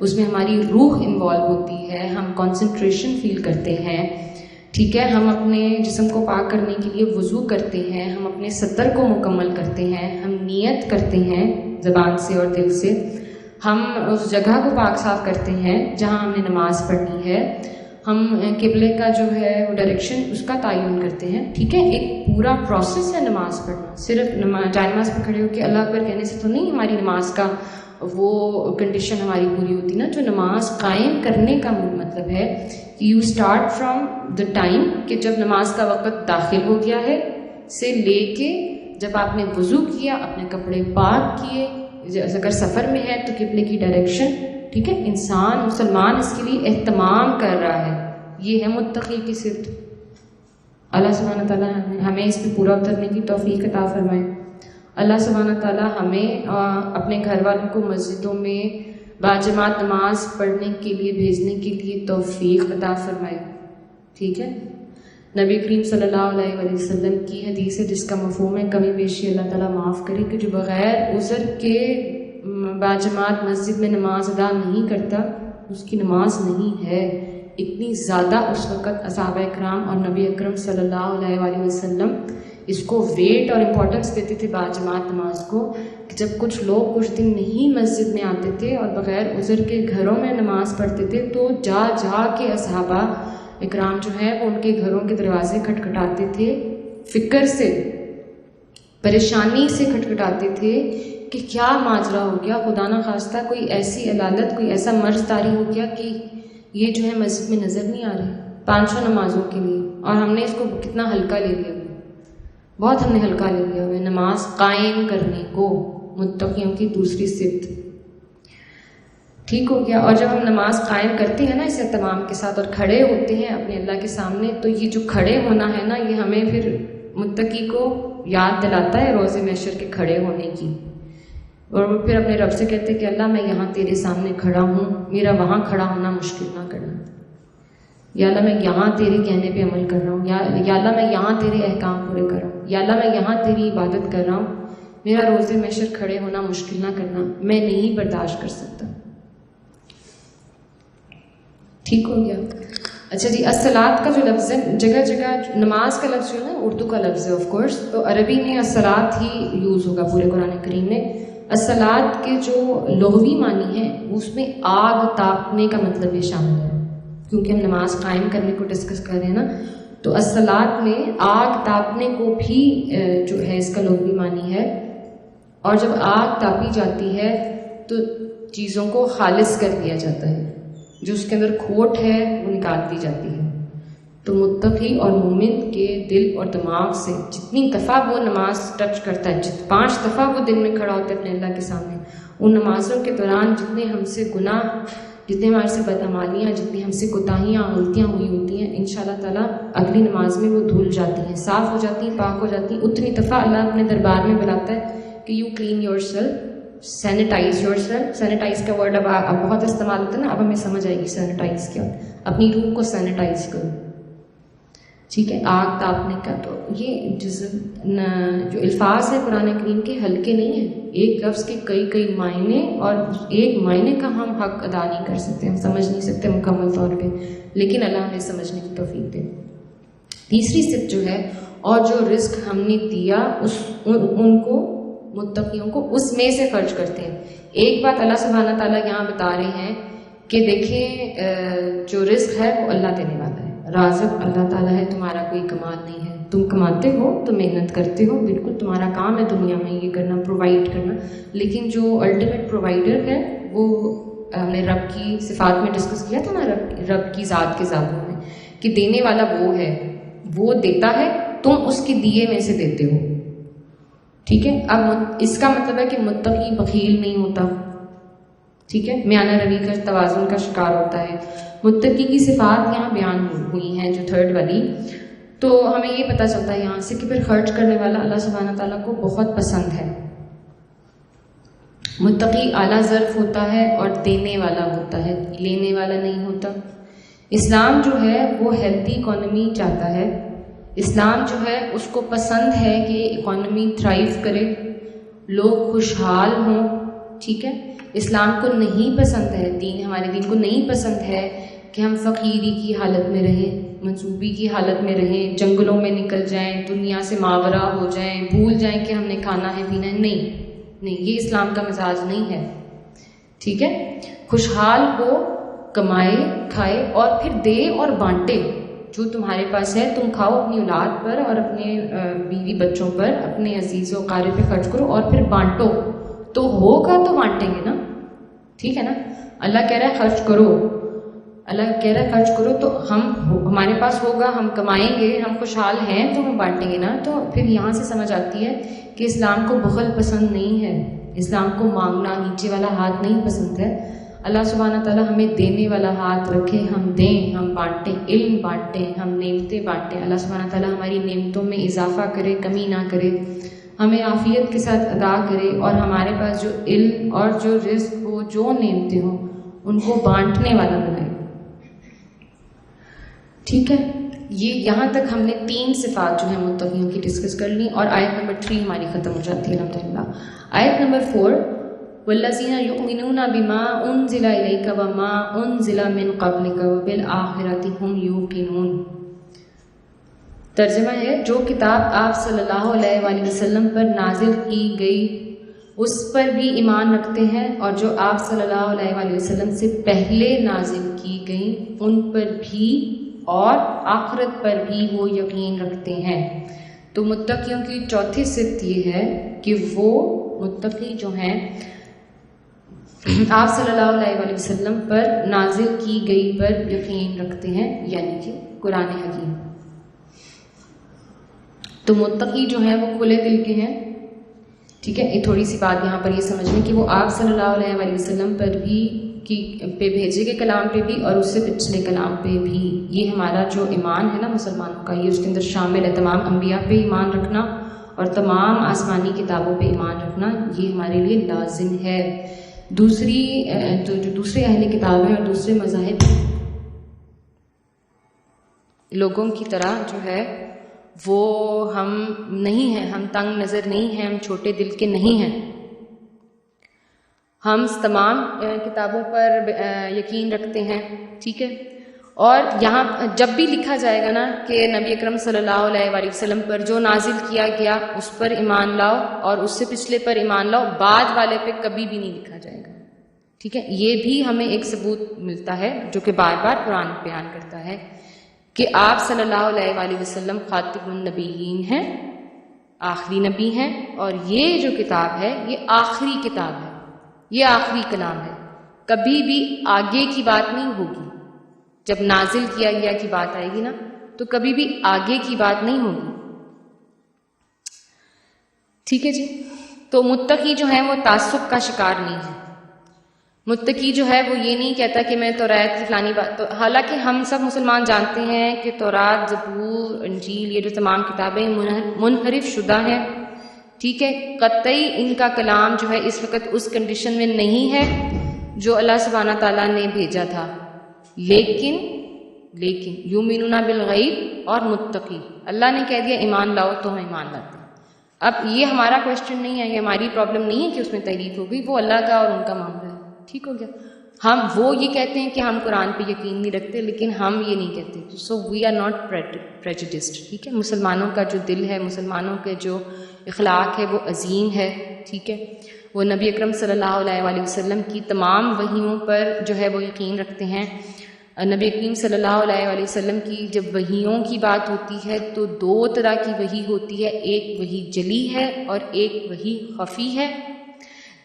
اس میں ہماری روح انوالو ہوتی ہے, ہم کنسنٹریشن فیل کرتے ہیں. ٹھیک ہے, ہم اپنے جسم کو پاک کرنے کے لیے وضو کرتے ہیں, ہم اپنے سطر کو مکمل کرتے ہیں, ہم نیت کرتے ہیں زبان سے اور دل سے, ہم اس جگہ کو پاک صاف کرتے ہیں جہاں ہم نے نماز پڑھنی ہے, ہم قبلے کا جو ہے وہ ڈائریکشن اس کا تعین کرتے ہیں. ٹھیک ہے, ایک پورا پروسیس ہے نماز پڑھنا. صرف جائے نماز پہ کھڑے ہو کے اللہ اکبر کہنے سے تو نہیں ہماری نماز کا وہ کنڈیشن ہماری پوری ہوتی نا. جو نماز قائم کرنے کا مطلب ہے کہ you start from the time کہ جب نماز کا وقت داخل ہو گیا ہے سے لے کے جب آپ نے وضو کیا, اپنے کپڑے پاک کیے, اگر سفر میں ہے تو قبلے کی ڈائریکشن. ٹھیک ہے, انسان مسلمان اس کے لیے اہتمام کر رہا ہے. یہ ہے متقی کی صفت. اللہ سبحانہ تعالیٰ ہمیں اس پہ پورا اترنے کی توفیق عطا فرمائے. اللہ سبحانہ تعالیٰ ہمیں اپنے گھر والوں کو مسجدوں میں باجماعت نماز پڑھنے کے لیے بھیجنے کے لیے توفیق عطا فرمائے. ٹھیک ہے, نبی کریم صلی اللہ علیہ وسلم کی حدیث ہے جس کا مفہوم ہے کمی بیشی اللہ تعالیٰ معاف کرے کہ جو بغیر عذر کے باجماعت مسجد میں نماز ادا نہیں کرتا اس کی نماز نہیں ہے. اتنی زیادہ اس وقت اصحابہ اکرام اور نبی اکرم صلی اللہ علیہ وسلم اس کو ویٹ اور امپورٹنس دیتے تھے باجماعت نماز کو, کہ جب کچھ لوگ کچھ دن نہیں مسجد میں آتے تھے اور بغیر عذر کے گھروں میں نماز پڑھتے تھے تو جا جا کے اصحابہ اکرام جو ہے وہ ان کے گھروں کے دروازے کھٹکھٹاتے تھے, فکر سے پریشانی سے کھٹکھٹاتے تھے کہ کیا ماجرا ہو گیا, خدا نہ خواستہ کوئی ایسی علالت, کوئی ایسا مرض طاری ہو گیا کہ یہ جو ہے مسجد میں نظر نہیں آ رہے 500 نمازوں کے لیے. اور ہم نے اس کو کتنا ہلکا لے لیا, بہت ہم نے ہلکا لے لیا ہوئے نماز قائم کرنے کو. متقیوں کی دوسری صفت. ٹھیک ہو گیا. اور جب ہم نماز قائم کرتے ہیں نا اس اہتمام کے ساتھ اور کھڑے ہوتے ہیں اپنے اللہ کے سامنے, تو یہ جو کھڑے ہونا ہے نا یہ ہمیں پھر متقی کو یاد دلاتا ہے روز محشر کے کھڑے ہونے کی. اور وہ پھر اپنے رب سے کہتے ہیں کہ اللہ میں یہاں تیرے سامنے کھڑا ہوں, میرا وہاں کھڑا ہونا مشکل نہ کرنا. یا اللہ میں یہاں تیرے کہنے پہ عمل کر رہا ہوں, یا اللہ میں یہاں تیرے احکام پورے کر رہا ہوں, یا اللہ میں یہاں تیری عبادت کر رہا ہوں, میرا روز محشر کھڑے ہونا مشکل نہ کرنا, میں نہیں برداشت کر سکتا. ٹھیک ہو گیا. اچھا جی, الصلاۃ کا جو لفظ ہے جگہ جگہ نماز کا لفظ جو ہے نا اردو کا لفظ ہے آف کورس, تو عربی میں الصلاۃ ہی یوز ہوگا پورے قرآن کریم میں. الصلاۃ کے جو لغوی معنی ہے اس میں آگ تاپنے کا مطلب یہ شامل ہے, کیونکہ ہم نماز قائم کرنے کو ڈسکس کر رہے ہیں نا, تو الصلاۃ میں آگ تاپنے کو بھی جو ہے اس کا لغوی معنی ہے. اور جب آگ تاپی جاتی ہے تو چیزوں کو خالص کر دیا جاتا ہے, جو اس کے اندر کھوٹ ہے وہ نکال دی جاتی ہے. تو متقی اور مومن کے دل اور دماغ سے جتنی دفعہ وہ نماز ٹچ کرتا ہے, 5 دفعہ وہ دن میں کھڑا ہوتا ہے اپنے اللہ کے سامنے, ان نمازوں کے دوران جتنے ہم سے گناہ جتنے ہمارے سے بدعمالیاں، جتنی ہم سے کوتاہیاں غلطیاں ہوئی ہوتی ہیں، انشاءاللہ تعالیٰ اگلی نماز میں وہ دھل جاتی ہیں، صاف ہو جاتی ہیں، پاک ہو جاتی ہیں. اتنی دفعہ اللہ اپنے دربار میں بلاتا ہے کہ you clean your self, sanitize your self. Sanitize کا ورڈ اب بہت استعمال ہوتا ہے نا، اب ہمیں سمجھ آئے گی سینیٹائز کیا. اپنی روح کو سینیٹائز کرو، ٹھیک ہے، آگ تاپنے کا. تو یہ جو الفاظ ہیں قرآن کریم کے ہلکے نہیں ہیں. ایک لفظ کے کئی معنی، اور ایک معنی کا ہم حق ادا نہیں کر سکتے، ہم سمجھ نہیں سکتے مکمل طور پہ، لیکن اللہ ہمیں سمجھنے کی توفیق دے. تیسری صفت جو ہے، اور جو رزق ہم نے دیا ان کو، متقیوں کو، اس میں سے خرچ کرتے ہیں. ایک بات اللہ سبحانہ تعالیٰ یہاں بتا رہے ہیں کہ دیکھیں جو رزق ہے وہ اللہ دینے والا ہے، رازق اللہ تعالیٰ ہے، تمہارا کوئی کمال نہیں ہے. تم کماتے ہو، تم محنت کرتے ہو، بالکل تمہارا کام ہے دنیا میں یہ کرنا، پرووائڈ کرنا، لیکن جو الٹیمیٹ پرووائڈر ہے وہ ہم نے رب کی صفات میں ڈسکس کیا تھا نا، رب کی ذات کے ذاتوں میں، کہ دینے والا وہ ہے، وہ دیتا ہے، تم اس کے دیے میں سے دیتے ہو. ٹھیک ہے، اب اس کا مطلب ہے کہ متقی بخیل نہیں ہوتا، ٹھیک ہے، میانہ روی کا توازن کا شکار ہوتا ہے. متقی کی صفات یہاں بیان ہوئی ہیں جو تھرڈ والی، تو ہمیں یہ پتہ چلتا ہے یہاں سے کہ پھر خرچ کرنے والا اللہ سبحانہ تعالیٰ کو بہت پسند ہے. متقی اعلیٰ ظرف ہوتا ہے اور دینے والا ہوتا ہے، لینے والا نہیں ہوتا. اسلام جو ہے وہ ہیلتھی اکانومی چاہتا ہے. اسلام جو ہے اس کو پسند ہے کہ اکانومی تھرائیو کرے، لوگ خوشحال ہوں. ٹھیک ہے، اسلام کو نہیں پسند ہے، ہمارے دین کو نہیں پسند ہے کہ ہم فقیری کی حالت میں رہیں، منصوبی کی حالت میں رہیں، جنگلوں میں نکل جائیں، دنیا سے ماورا ہو جائیں، بھول جائیں کہ ہم نے کھانا ہے پینا ہے. نہیں، یہ اسلام کا مزاج نہیں ہے. ٹھیک ہے، خوشحال ہو، کمائے کھائے اور پھر دے اور بانٹے. جو تمہارے پاس ہے تم کھاؤ، اپنی اولاد پر اور اپنے بیوی بچوں پر، اپنے عزیز و اقارب پہ خرچ کرو اور پھر بانٹو. تو ہوگا تو بانٹیں گے نا، ٹھیک ہے نا. اللہ کہہ رہا ہے خرچ کرو، اللہ کہہ رہا ہے خرچ کرو، تو ہمارے پاس ہوگا، ہم کمائیں گے، ہم خوشحال ہیں تو ہم بانٹیں گے نا. تو پھر یہاں سے سمجھ آتی ہے کہ اسلام کو بخل پسند نہیں ہے، اسلام کو مانگنا، نیچے والا ہاتھ نہیں پسند ہے. اللہ سبحانہ تعالیٰ ہمیں دینے والا ہاتھ رکھے، ہم دیں، ہم بانٹیں، علم بانٹیں، ہم نعمتیں بانٹیں. اللہ سبحانہ تعالیٰ ہماری نعمتوں میں اضافہ کرے، کمی نہ کرے، ہمیں عافیت کے ساتھ ادا کرے، اور ہمارے پاس جو علم اور جو رزق ہو، جو نعمتیں ہوں، ان کو بانٹنے والا بنائے. ٹھیک ہے، یہ یہاں تک ہم نے 3 صفات جو ہیں متقیوں کی ڈسکس کر لی، اور آیت نمبر 3 ہماری ختم ہو جاتی ہے الحمدللہ. آیت نمبر 4، وَالَّذِينَ يُؤْمِنُونَ بِمَا أُنزِلَ إِلَيْكَ وَمَا أُنزِلَ مِن قَبْلِكَ وَبِالْآخِرَةِ هُمْ يُوقِنُونَ. ترجمہ ہے، جو کتاب آپ صلی اللہ علیہ وآلہ وسلم پر نازل کی گئی اس پر بھی ایمان رکھتے ہیں، اور جو آپ صلی اللہ علیہ وآلہ وسلم سے پہلے نازل کی گئیں ان پر بھی اور آخرت پر بھی وہ یقین رکھتے ہیں. تو متقیوں کی چوتھی صفت یہ ہے کہ وہ متقی جو ہیں آپ صلی اللہ علیہ وآلہ وسلم پر نازل کی گئی پر یقین رکھتے ہیں، یعنی کہ قرآن حکیم. تو متقی جو ہیں وہ کھلے دل کے ہیں. ٹھیک ہے، یہ تھوڑی سی بات یہاں پر یہ سمجھنے کہ وہ آپ صلی اللہ علیہ وآلہ وسلم پر بھی پہ بھیجے گئے کلام پہ بھی اور اس سے پچھلے کلام پہ بھی. یہ ہمارا جو ایمان ہے نا مسلمانوں کا، یہ اس کے اندر شامل ہے. تمام انبیاء پہ ایمان رکھنا اور تمام آسمانی کتابوں پہ ایمان رکھنا، یہ ہمارے لیے لازم ہے. دوسری جو دوسرے اہل کتاب ہیں اور دوسرے مذاہب لوگوں کی طرح جو ہے وہ ہم نہیں ہیں، ہم تنگ نظر نہیں ہیں، ہم چھوٹے دل کے نہیں ہیں. ہم تمام کتابوں پر یقین رکھتے ہیں. ٹھیک ہے، اور یہاں جب بھی لکھا جائے گا نا کہ نبی اکرم صلی اللہ علیہ وآلہ وسلم پر جو نازل کیا گیا اس پر ایمان لاؤ اور اس سے پچھلے پر ایمان لاؤ، بعد والے پہ کبھی بھی نہیں لکھا جائے گا. ٹھیک ہے، یہ بھی ہمیں ایک ثبوت ملتا ہے جو کہ بار بار قرآن بیان کرتا ہے کہ آپ صلی اللہ علیہ وآلہ وسلم خاتم النبیین ہیں، آخری نبی ہیں، اور یہ جو کتاب ہے یہ آخری کتاب ہے، یہ آخری کلام ہے. کبھی بھی آگے کی بات نہیں ہوگی. جب نازل کیا گیا کی بات آئے گی نا تو کبھی بھی آگے کی بات نہیں ہوگی. ٹھیک ہے جی. تو متقی جو ہیں وہ تعصب کا شکار نہیں ہے. متقی جو ہے وہ یہ نہیں کہتا کہ میں تورات کی فلانی بات، تو حالانکہ ہم سب مسلمان جانتے ہیں کہ تورات، زبور، انجیل، یہ جو تمام کتابیں منحرف شدہ ہیں، ٹھیک ہے، قطعی ان کا کلام جو ہے اس وقت اس کنڈیشن میں نہیں ہے جو اللہ سبحانہ تعالیٰ نے بھیجا تھا، لیکن یؤمنون بالغیب اور متقی، اللہ نے کہہ دیا ایمان لاؤ تو ہم ایمان لاتے ہیں۔ اب یہ ہمارا کویشچن نہیں ہے، یہ ہماری پرابلم نہیں ہے کہ اس میں تحریف ہو گئی، وہ اللہ کا اور ان کا معاملہ ہے، ٹھیک ہو گیا۔ ہم وہ یہ کہتے ہیں کہ ہم قرآن پہ یقین نہیں رکھتے، لیکن ہم یہ نہیں کہتے، سو وی آر ناٹ پریجوڈسڈ، ٹھیک ہے۔ مسلمانوں کا جو دل ہے، مسلمانوں کے جو اخلاق ہے وہ عظیم ہے، ٹھیک ہے۔ وہ نبی اکرم صلی اللہ علیہ وآلہ وسلم کی تمام وحیوں پر جو ہے وہ یقین رکھتے ہیں۔ نبی کریم صلی اللہ علیہ وآلہ وسلم کی جب وحیوں کی بات ہوتی ہے تو دو طرح کی وحی ہوتی ہے، ایک وحی جلی ہے اور ایک وحی خفی ہے۔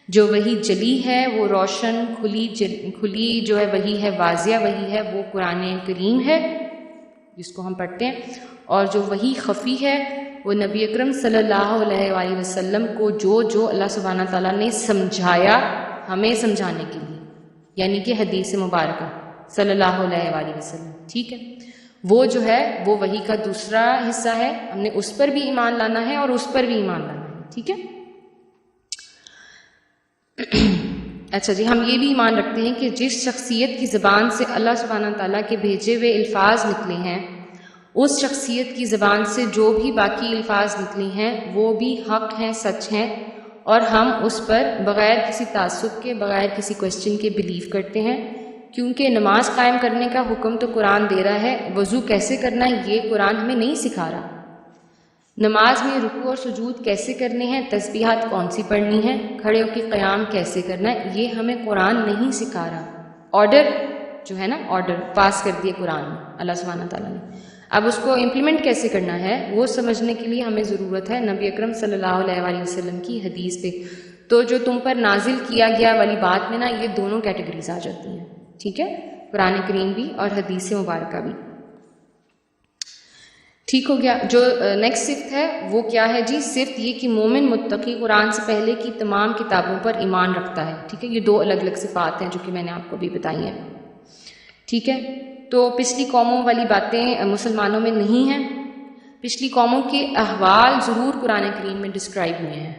جو وحی جلی ہے وہ روشن کھلی جو ہے وحی ہے، واضح وحی ہے، وہ قرآن کریم ہے جس کو ہم پڑھتے ہیں، اور جو وحی خفی ہے وہ نبی اکرم صلی اللہ علیہ وآلہ وسلم کو جو اللہ سبحانہ تعالیٰ نے سمجھایا ہمیں سمجھانے کے لیے، یعنی کہ حدیث مبارکہ صلی اللہ علیہ وآلہ وسلم، ٹھیک ہے، وہ جو ہے وہ وحی کا دوسرا حصہ ہے، ہم نے اس پر بھی ایمان لانا ہے اور اس پر بھی ایمان لانا ہے، ٹھیک ہے۔ اچھا جی، ہم یہ بھی ایمان رکھتے ہیں کہ جس شخصیت کی زبان سے اللہ سبحانہ تعالیٰ کے بھیجے ہوئے الفاظ نکلے ہیں، اس شخصیت کی زبان سے جو بھی باقی الفاظ نکلے ہیں وہ بھی حق ہیں، سچ ہیں، اور ہم اس پر بغیر کسی تعصب کے، بغیر کسی کویسچن کے بلیو کرتے ہیں، کیونکہ نماز قائم کرنے کا حکم تو قرآن دے رہا ہے، وضو کیسے کرنا ہے یہ قرآن ہمیں نہیں سکھا رہا، نماز میں رکوع اور سجود کیسے کرنے ہیں، تسبیحات کون سی پڑھنی ہے، کھڑے ہو کے قیام کیسے کرنا ہے، یہ ہمیں قرآن نہیں سکھا رہا۔ آرڈر جو ہے نا، آرڈر پاس کر دیے قرآن میں اللہ سبحانہ تعالیٰ نے، اب اس کو امپلیمنٹ کیسے کرنا ہے وہ سمجھنے کے لیے ہمیں ضرورت ہے نبی اکرم صلی اللہ علیہ وآلہ وسلم کی حدیث پہ۔ تو جو تم پر نازل کیا گیا والی بات میں نا یہ دونوں کیٹیگریز آ جاتی ہیں، ٹھیک ہے، قرآن کریم بھی اور حدیث مبارکہ بھی، ٹھیک ہو گیا۔ جو نیکسٹ صفت ہے وہ کیا ہے جی؟ صفت یہ کہ مومن متقی قرآن سے پہلے کی تمام کتابوں پر ایمان رکھتا ہے، ٹھیک ہے، یہ دو الگ الگ صفات ہیں جو کہ میں نے آپ کو بھی بتائی ہیں، ٹھیک ہے۔ تو پچھلی قوموں والی باتیں مسلمانوں میں نہیں ہیں، پچھلی قوموں کے احوال ضرور قرآن کریم میں ڈسکرائب ہوئے ہیں،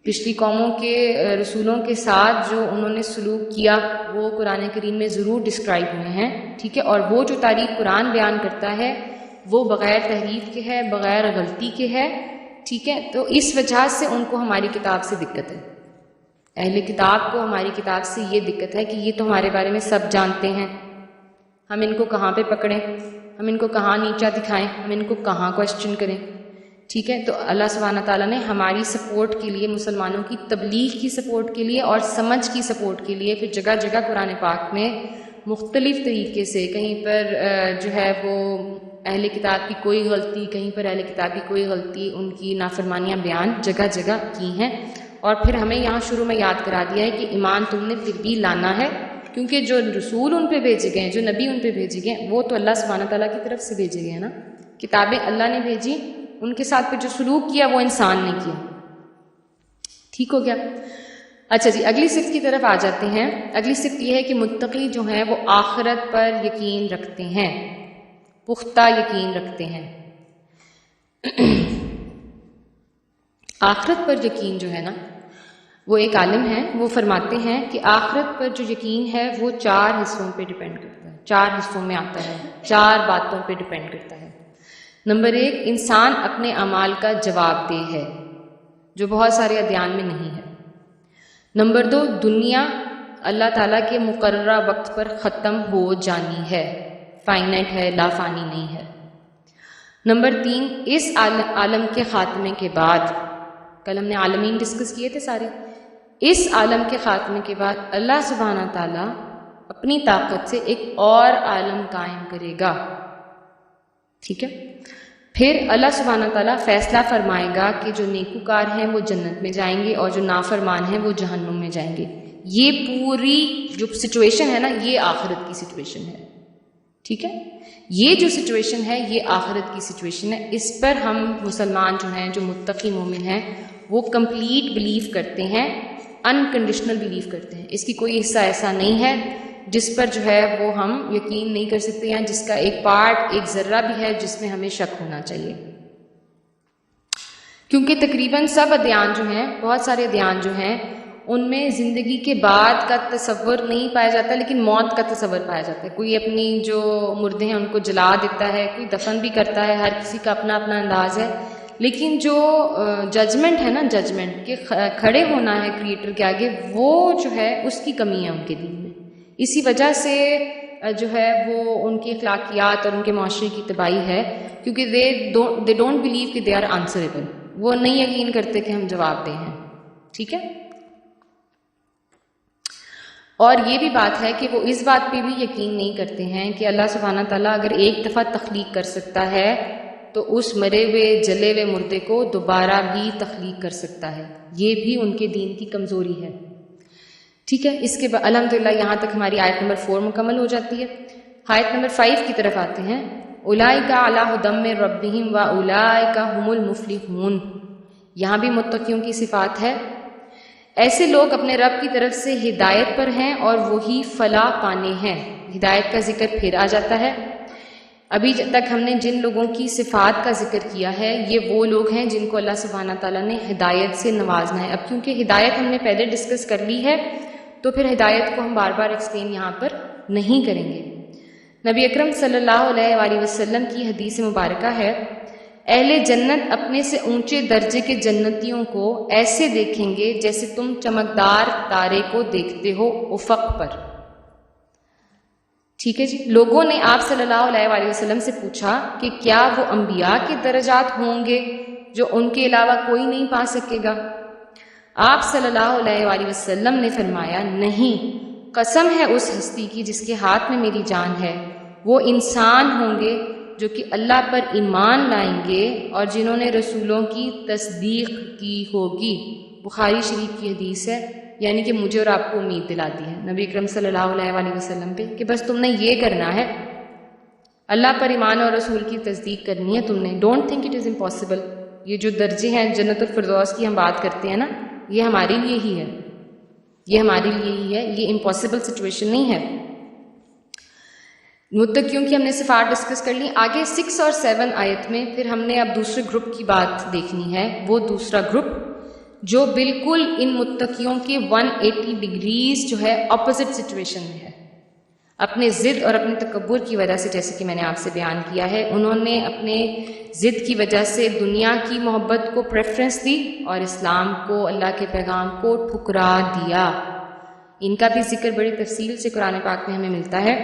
پچھلی قوموں کے رسولوں کے ساتھ جو انہوں نے سلوک کیا وہ قرآن کریم میں ضرور ڈسکرائب ہوئے ہیں، ٹھیک ہے، اور وہ جو تاریخ قرآن بیان کرتا ہے وہ بغیر تحریف کے ہے، بغیر غلطی کے ہے، ٹھیک ہے۔ تو اس وجہ سے ان کو ہماری کتاب سے دقت ہے، اہل کتاب کو ہماری کتاب سے یہ دقت ہے کہ یہ تو ہمارے بارے میں سب جانتے ہیں، ہم ان کو کہاں پہ پکڑیں، ہم ان کو کہاں نیچا دکھائیں، ہم ان کو کہاں کویسچن کریں، ٹھیک ہے۔ تو اللہ سبحانہ تعالیٰ نے ہماری سپورٹ کے لیے، مسلمانوں کی تبلیغ کی سپورٹ کے لیے اور سمجھ کی سپورٹ کے لیے پھر جگہ جگہ قرآن پاک میں مختلف طریقے سے، کہیں پر جو ہے وہ اہل کتاب کی کوئی غلطی، کہیں پر اہل کتاب کی کوئی غلطی، ان کی نافرمانیاں بیان جگہ جگہ کی ہیں، اور پھر ہمیں یہاں شروع میں یاد کرا دیا ہے کہ ایمان تم نے پھر بھی لانا ہے، کیونکہ جو رسول ان پہ بھیجے گئے ہیں، جو نبی ان پہ بھیجے گئے ہیں، وہ تو اللہ سبحانہ تعالیٰ کی طرف سے بھیجے گئے ہیں نا، کتابیں اللہ نے بھیجی، ان کے ساتھ پہ جو سلوک کیا وہ انسان نے کیا، ٹھیک ہو گیا۔ اچھا جی، اگلی صفت کی طرف آ جاتے ہیں۔ اگلی صفت یہ ہے کہ متقی جو ہیں وہ آخرت پر یقین رکھتے ہیں، پختہ یقین رکھتے ہیں۔ آخرت پر یقین جو ہے نا، وہ ایک عالم ہے، وہ فرماتے ہیں کہ آخرت پر جو یقین ہے وہ 4 حصوں پہ ڈیپینڈ کرتا ہے، 4 حصوں میں آتا ہے، 4 باتوں پہ ڈیپینڈ کرتا ہے۔ نمبر 1، انسان اپنے اعمال کا جواب دہ ہے، جو بہت سارے ادیان میں نہیں ہے۔ نمبر 2، دنیا اللہ تعالیٰ کے مقررہ وقت پر ختم ہو جانی ہے، فائنائٹ ہے، لا فانی نہیں ہے۔ نمبر 3، اس عالم کے خاتمے کے بعد، کل ہم نے عالمین ڈسکس کیے تھے سارے، اس عالم کے خاتمے کے بعد اللہ سبحانہ تعالیٰ اپنی طاقت سے ایک اور عالم قائم کرے گا، ٹھیک ہے۔ پھر اللہ سبحانہ تعالیٰ فیصلہ فرمائے گا کہ جو نیکوکار ہیں وہ جنت میں جائیں گے اور جو نافرمان ہیں وہ جہنم میں جائیں گے۔ یہ پوری جو سچویشن ہے نا، یہ آخرت کی سچویشن ہے، ٹھیک ہے، یہ جو سچویشن ہے یہ آخرت کی سچویشن ہے۔ اس پر ہم مسلمان جو ہیں، جو متقی مومن ہیں، وہ کمپلیٹ بلیو کرتے ہیں انکنڈیشنل بلیف کرتے ہیں. اس کی کوئی حصہ ایسا نہیں ہے جس پر جو ہے وہ ہم یقین نہیں کر سکتے ہیں، جس کا ایک پارٹ، ایک ذرہ بھی ہے جس میں ہمیں شک ہونا چاہیے. کیونکہ تقریباً سب ادیان جو ہیں، بہت سارے ادیان جو ہیں، ان میں زندگی کے بعد کا تصور نہیں پایا جاتا، لیکن موت کا تصور پایا جاتا ہے. کوئی اپنی جو مردے ہیں ان کو جلا دیتا ہے، کوئی دفن بھی کرتا ہے، ہر کسی کا اپنا اپنا انداز ہے. لیکن جو ججمنٹ ہے نا، ججمنٹ کہ کھڑے ہونا ہے کریٹر کے آگے، وہ جو ہے اس کی کمی ہے ان کے دل میں. اسی وجہ سے جو ہے وہ ان کی اخلاقیات اور ان کے معاشرے کی تباہی ہے، کیونکہ دے ڈونٹ بلیو کہ دے آر آنسریبل. وہ نہیں یقین کرتے کہ ہم جواب دیں ہیں. ٹھیک ہے. اور یہ بھی بات ہے کہ وہ اس بات پہ بھی یقین نہیں کرتے ہیں کہ اللہ سبحانہ تعالیٰ اگر ایک دفعہ تخلیق کر سکتا ہے تو اس مرے ہوئے جلے ہوئے مردے کو دوبارہ بھی تخلیق کر سکتا ہے. یہ بھی ان کے دین کی کمزوری ہے. ٹھیک ہے. اس کے بعد الحمدللہ یہاں تک ہماری آیت نمبر 4 مکمل ہو جاتی ہے. آیت نمبر 5 کی طرف آتے ہیں. اولئک علی ھدی من ربہم واولئک ھم المفلحون. یہاں بھی متقیوں کی صفات ہے. ایسے لوگ اپنے رب کی طرف سے ہدایت پر ہیں اور وہی فلاح پانے ہیں. ہدایت کا ذکر پھر آ جاتا ہے. ابھی تک ہم نے جن لوگوں کی صفات کا ذکر کیا ہے یہ وہ لوگ ہیں جن کو اللہ سبحانہ تعالیٰ نے ہدایت سے نوازنا ہے. اب کیونکہ ہدایت ہم نے پہلے ڈسکس کر لی ہے تو پھر ہدایت کو ہم بار بار ایکسپلین یہاں پر نہیں کریں گے. نبی اکرم صلی اللہ علیہ وآلہ وسلم کی حدیث مبارکہ ہے، اہل جنت اپنے سے اونچے درجے کے جنتیوں کو ایسے دیکھیں گے جیسے تم چمکدار تارے کو دیکھتے ہو افق پر. ٹھیک ہے جی. لوگوں نے آپ صلی اللہ علیہ وآلہ وسلم سے پوچھا کہ کیا وہ انبیاء کے درجات ہوں گے جو ان کے علاوہ کوئی نہیں پا سکے گا؟ آپ صلی اللہ علیہ وآلہ وسلم نے فرمایا، نہیں، قسم ہے اس ہستی کی جس کے ہاتھ میں میری جان ہے، وہ انسان ہوں گے جو کہ اللہ پر ایمان لائیں گے اور جنہوں نے رسولوں کی تصدیق کی ہوگی. بخاری شریف کی حدیث ہے. یعنی کہ مجھے اور آپ کو امید دلاتی ہے نبی اکرم صلی اللہ علیہ وآلہ وسلم پہ کہ بس تم نے یہ کرنا ہے، اللہ پر ایمان اور رسول کی تصدیق کرنی ہے تم نے. Don't think it is impossible. یہ جو درجے ہیں جنت الفردوس کی ہم بات کرتے ہیں نا، یہ ہمارے لیے ہی ہے، یہ ہمارے لیے ہی ہے، یہ امپاسبل سچویشن نہیں ہے. متقیوں کی ہم نے صفات ڈسکس کر لی. آگے 6 اور 7 آیت میں پھر ہم نے اب دوسرے گروپ کی بات دیکھنی ہے. وہ دوسرا گروپ جو بالکل ان متقیوں کے 180 ڈگریز جو ہے اپوزٹ سچویشن میں ہے. اپنے ضد اور اپنے تکبر کی وجہ سے، جیسے کہ میں نے آپ سے بیان کیا ہے، انہوں نے اپنے ضد کی وجہ سے دنیا کی محبت کو پریفرنس دی اور اسلام کو، اللہ کے پیغام کو ٹھکرا دیا. ان کا بھی ذکر بڑی تفصیل سے قرآن پاک میں ہمیں ملتا ہے.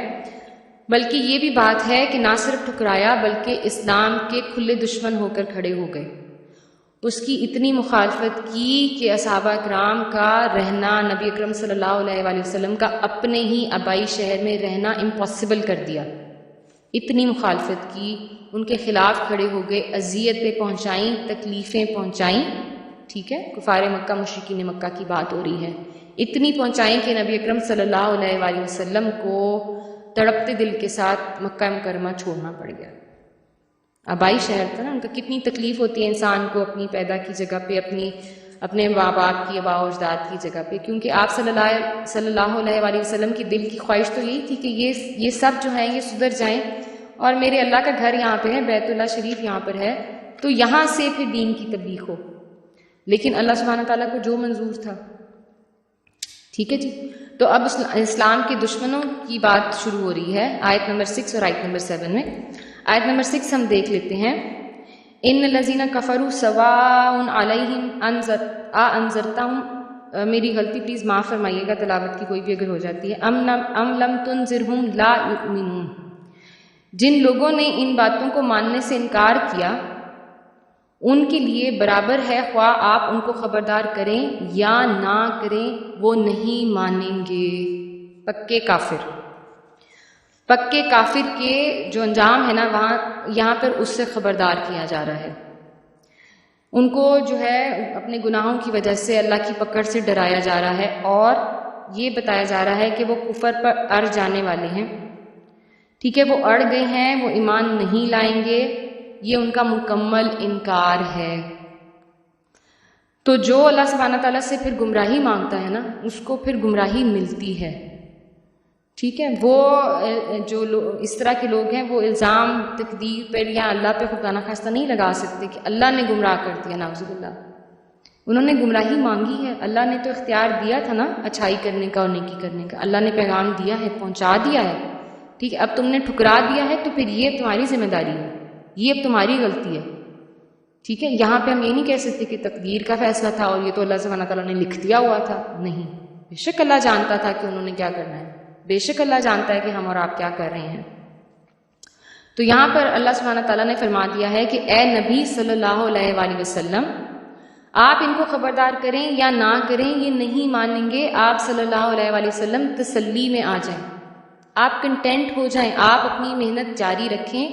بلکہ یہ بھی بات ہے کہ نہ صرف ٹھکرایا بلکہ اسلام کے کھلے دشمن ہو کر کھڑے ہو گئے. اس کی اتنی مخالفت کی کہ صحابہ کرام کا رہنا، نبی اکرم صلی اللہ علیہ وآلہ وسلم کا اپنے ہی آبائی شہر میں رہنا امپاسبل کر دیا. اتنی مخالفت کی، ان کے خلاف کھڑے ہو گئے، اذیتیں پہنچائیں، تکلیفیں پہنچائیں. ٹھیک ہے. کفار مکہ، مشرکین مکہ کی بات ہو رہی ہے. اتنی پہنچائیں کہ نبی اکرم صلی اللہ علیہ وآلہ وسلم کو تڑپتے دل کے ساتھ مکہ مکرمہ چھوڑنا پڑ گیا. آبائی شہر تھا نا ان کا. کتنی تکلیف ہوتی ہے انسان کو اپنی پیدا کی جگہ پہ، اپنے ماں باپ کی، آباء و اجداد کی جگہ پہ. کیونکہ آپ صلی اللہ علیہ وآلہ وسلم کی دل کی خواہش تو یہی تھی کہ یہ سب جو ہیں یہ سدھر جائیں اور میرے اللہ کا گھر یہاں پہ ہے، بیت اللہ شریف یہاں پر ہے، تو یہاں سے پھر دین کی تبلیغ ہو. لیکن اللہ سبحانہ تعالیٰ کو جو منظور تھا. ٹھیک ہے جی. تو اب اسلام کے دشمنوں کی بات شروع ہو رہی ہے آیت نمبر 6 اور آیت نمبر 7 میں. آیت نمبر 6 ہم دیکھ لیتے ہیں. ان الذین کفروا سواء علیہم انذرتہم. میری غلطی پلیز معاف فرمائیے گا تلاوت کی کوئی بھی اگر ہو جاتی ہے. ام لم تنذرہم لا یؤمنون. جن لوگوں نے ان باتوں کو ماننے سے انکار کیا ان کے لیے برابر ہے خواہ آپ ان کو خبردار کریں یا نہ کریں، وہ نہیں مانیں گے. پکے کافر. پکے کافر کے جو انجام ہے نا یہاں پر اس سے خبردار کیا جا رہا ہے. ان کو جو ہے اپنے گناہوں کی وجہ سے اللہ کی پکڑ سے ڈرایا جا رہا ہے اور یہ بتایا جا رہا ہے کہ وہ کفر پر اڑ جانے والے ہیں. ٹھیک ہے. وہ اڑ گئے ہیں، وہ ایمان نہیں لائیں گے، یہ ان کا مکمل انکار ہے. تو جو اللہ سبحانہ تعالیٰ سے پھر گمراہی مانگتا ہے نا، اس کو پھر گمراہی ملتی ہے، ٹھیک ہے. وہ جو اس طرح کے لوگ ہیں وہ الزام تقدیر پر یا اللہ پہ خدا نخواستہ نہیں لگا سکتے کہ اللہ نے گمراہ کر دیا، نعوذ باللہ. انہوں نے گمراہی مانگی ہے، اللہ نے تو اختیار دیا تھا نا اچھائی کرنے کا اور نیکی کرنے کا، اللہ نے پیغام دیا ہے، پہنچا دیا ہے، ٹھیک ہے. اب تم نے ٹھکرا دیا ہے تو پھر یہ تمہاری ذمہ داری ہے، یہ اب تمہاری غلطی ہے، ٹھیک ہے. یہاں پہ ہم یہ نہیں کہہ سکتے کہ تقدیر کا فیصلہ تھا اور یہ تو اللہ سبحانہ تعالیٰ نے لکھ دیا ہوا تھا، نہیں. بے شک اللہ جانتا تھا کہ انہوں نے کیا کرنا ہے، بے شک اللہ جانتا ہے کہ ہم اور آپ کیا کر رہے ہیں. تو یہاں پر اللہ سبحانہ تعالیٰ نے فرما دیا ہے کہ اے نبی صلی اللہ علیہ وآلہ وسلم، آپ ان کو خبردار کریں یا نہ کریں، یہ نہیں مانیں گے. آپ صلی اللہ علیہ وآلہ وسلم تسلی میں آ جائیں، آپ کنٹینٹ ہو جائیں، آپ اپنی محنت جاری رکھیں.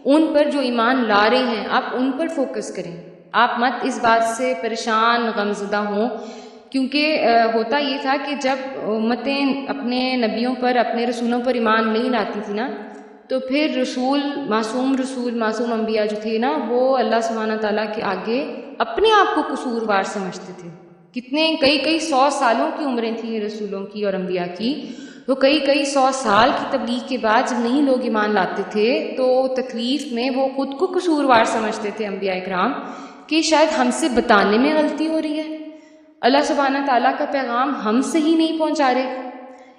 ان پر جو ایمان لا رہے ہیں آپ ان پر فوکس کریں، آپ مت اس بات سے پریشان غمزدہ ہوں. کیونکہ ہوتا یہ تھا کہ جب امتیں اپنے نبیوں پر، اپنے رسولوں پر ایمان نہیں لاتی تھی نا، تو پھر معصوم انبیاء جو تھے نا، وہ اللہ سبحانہ تعالیٰ کے آگے اپنے آپ کو قصوروار سمجھتے تھے. کئی 100 سالوں کی عمریں تھیں رسولوں کی اور انبیاء کی. وہ کئی 100 سال کی تبلیغ کے بعد جب نہیں لوگ ایمان لاتے تھے تو تکلیف میں وہ خود کو قصوروار سمجھتے تھے انبیاء اکرام کہ شاید ہم سے بتانے میں غلطی ہو رہی ہے، اللہ سبحانہ تعالیٰ کا پیغام ہم سے ہی نہیں پہنچا رہے،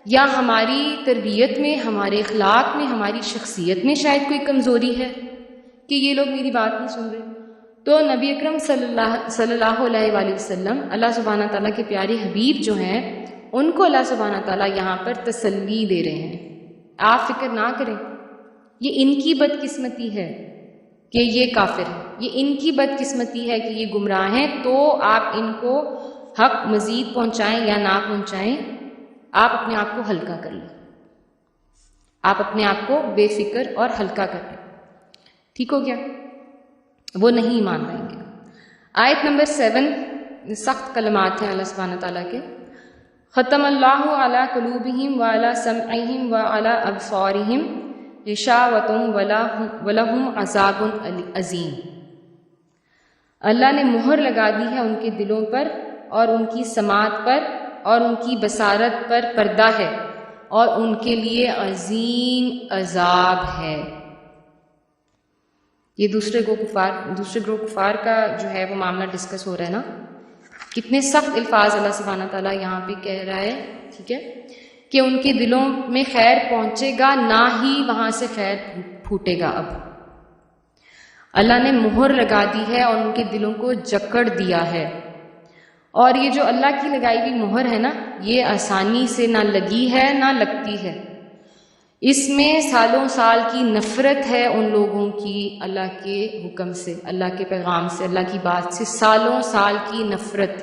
یا ہماری تربیت میں، ہمارے اخلاق میں، ہماری شخصیت میں شاید کوئی کمزوری ہے کہ یہ لوگ میری بات نہیں سن رہے. تو نبی اکرم صلی اللہ علیہ وآلہ وسلم، اللہ سبحانہ تعالیٰ کے پیارے حبیب جو ہیں، ان کو اللہ سبحانہ تعالیٰ یہاں پر تسلی دے رہے ہیں. آپ فکر نہ کریں، یہ ان کی بدقسمتی ہے کہ یہ کافر ہے، یہ ان کی بدقسمتی ہے کہ یہ گمراہ ہیں. تو آپ ان کو حق مزید پہنچائیں یا نہ پہنچائیں، آپ اپنے آپ کو ہلکا کر لیں، آپ اپنے آپ کو بے فکر اور ہلکا کر لیں. ٹھیک ہو گیا؟ وہ نہیں مان رہیں گے. آیت نمبر 7 سخت کلمات ہیں اللہ سبحانہ تعالیٰ کے. ختم اللہ علی قلوبہم وعلی سمعہم وعلی ابصارہم غشاوۃ ولہم عذاب عظیم. اللہ نے مہر لگا دی ہے ان کے دلوں پر اور ان کی سماعت پر اور ان کی بصارت پر پردہ ہے اور ان کے لیے عظیم عذاب ہے. یہ دوسرے گروہ کفار کا جو ہے وہ معاملہ ڈسکس ہو رہا ہے نا. کتنے سخت الفاظ اللہ سبحانہ تعالیٰ یہاں پہ کہہ رہا ہے، ٹھیک ہے، کہ ان کے دلوں میں خیر پہنچے گا، نہ ہی وہاں سے خیر پھوٹے گا. اب اللہ نے مہر لگا دی ہے اور ان کے دلوں کو جکڑ دیا ہے. اور یہ جو اللہ کی لگائی ہوئی مہر ہے نا، یہ آسانی سے نہ لگی ہے نہ لگتی ہے. اس میں سالوں سال کی نفرت ہے ان لوگوں کی اللہ کے حکم سے، اللہ کے پیغام سے، اللہ کی بات سے. سالوں سال کی نفرت،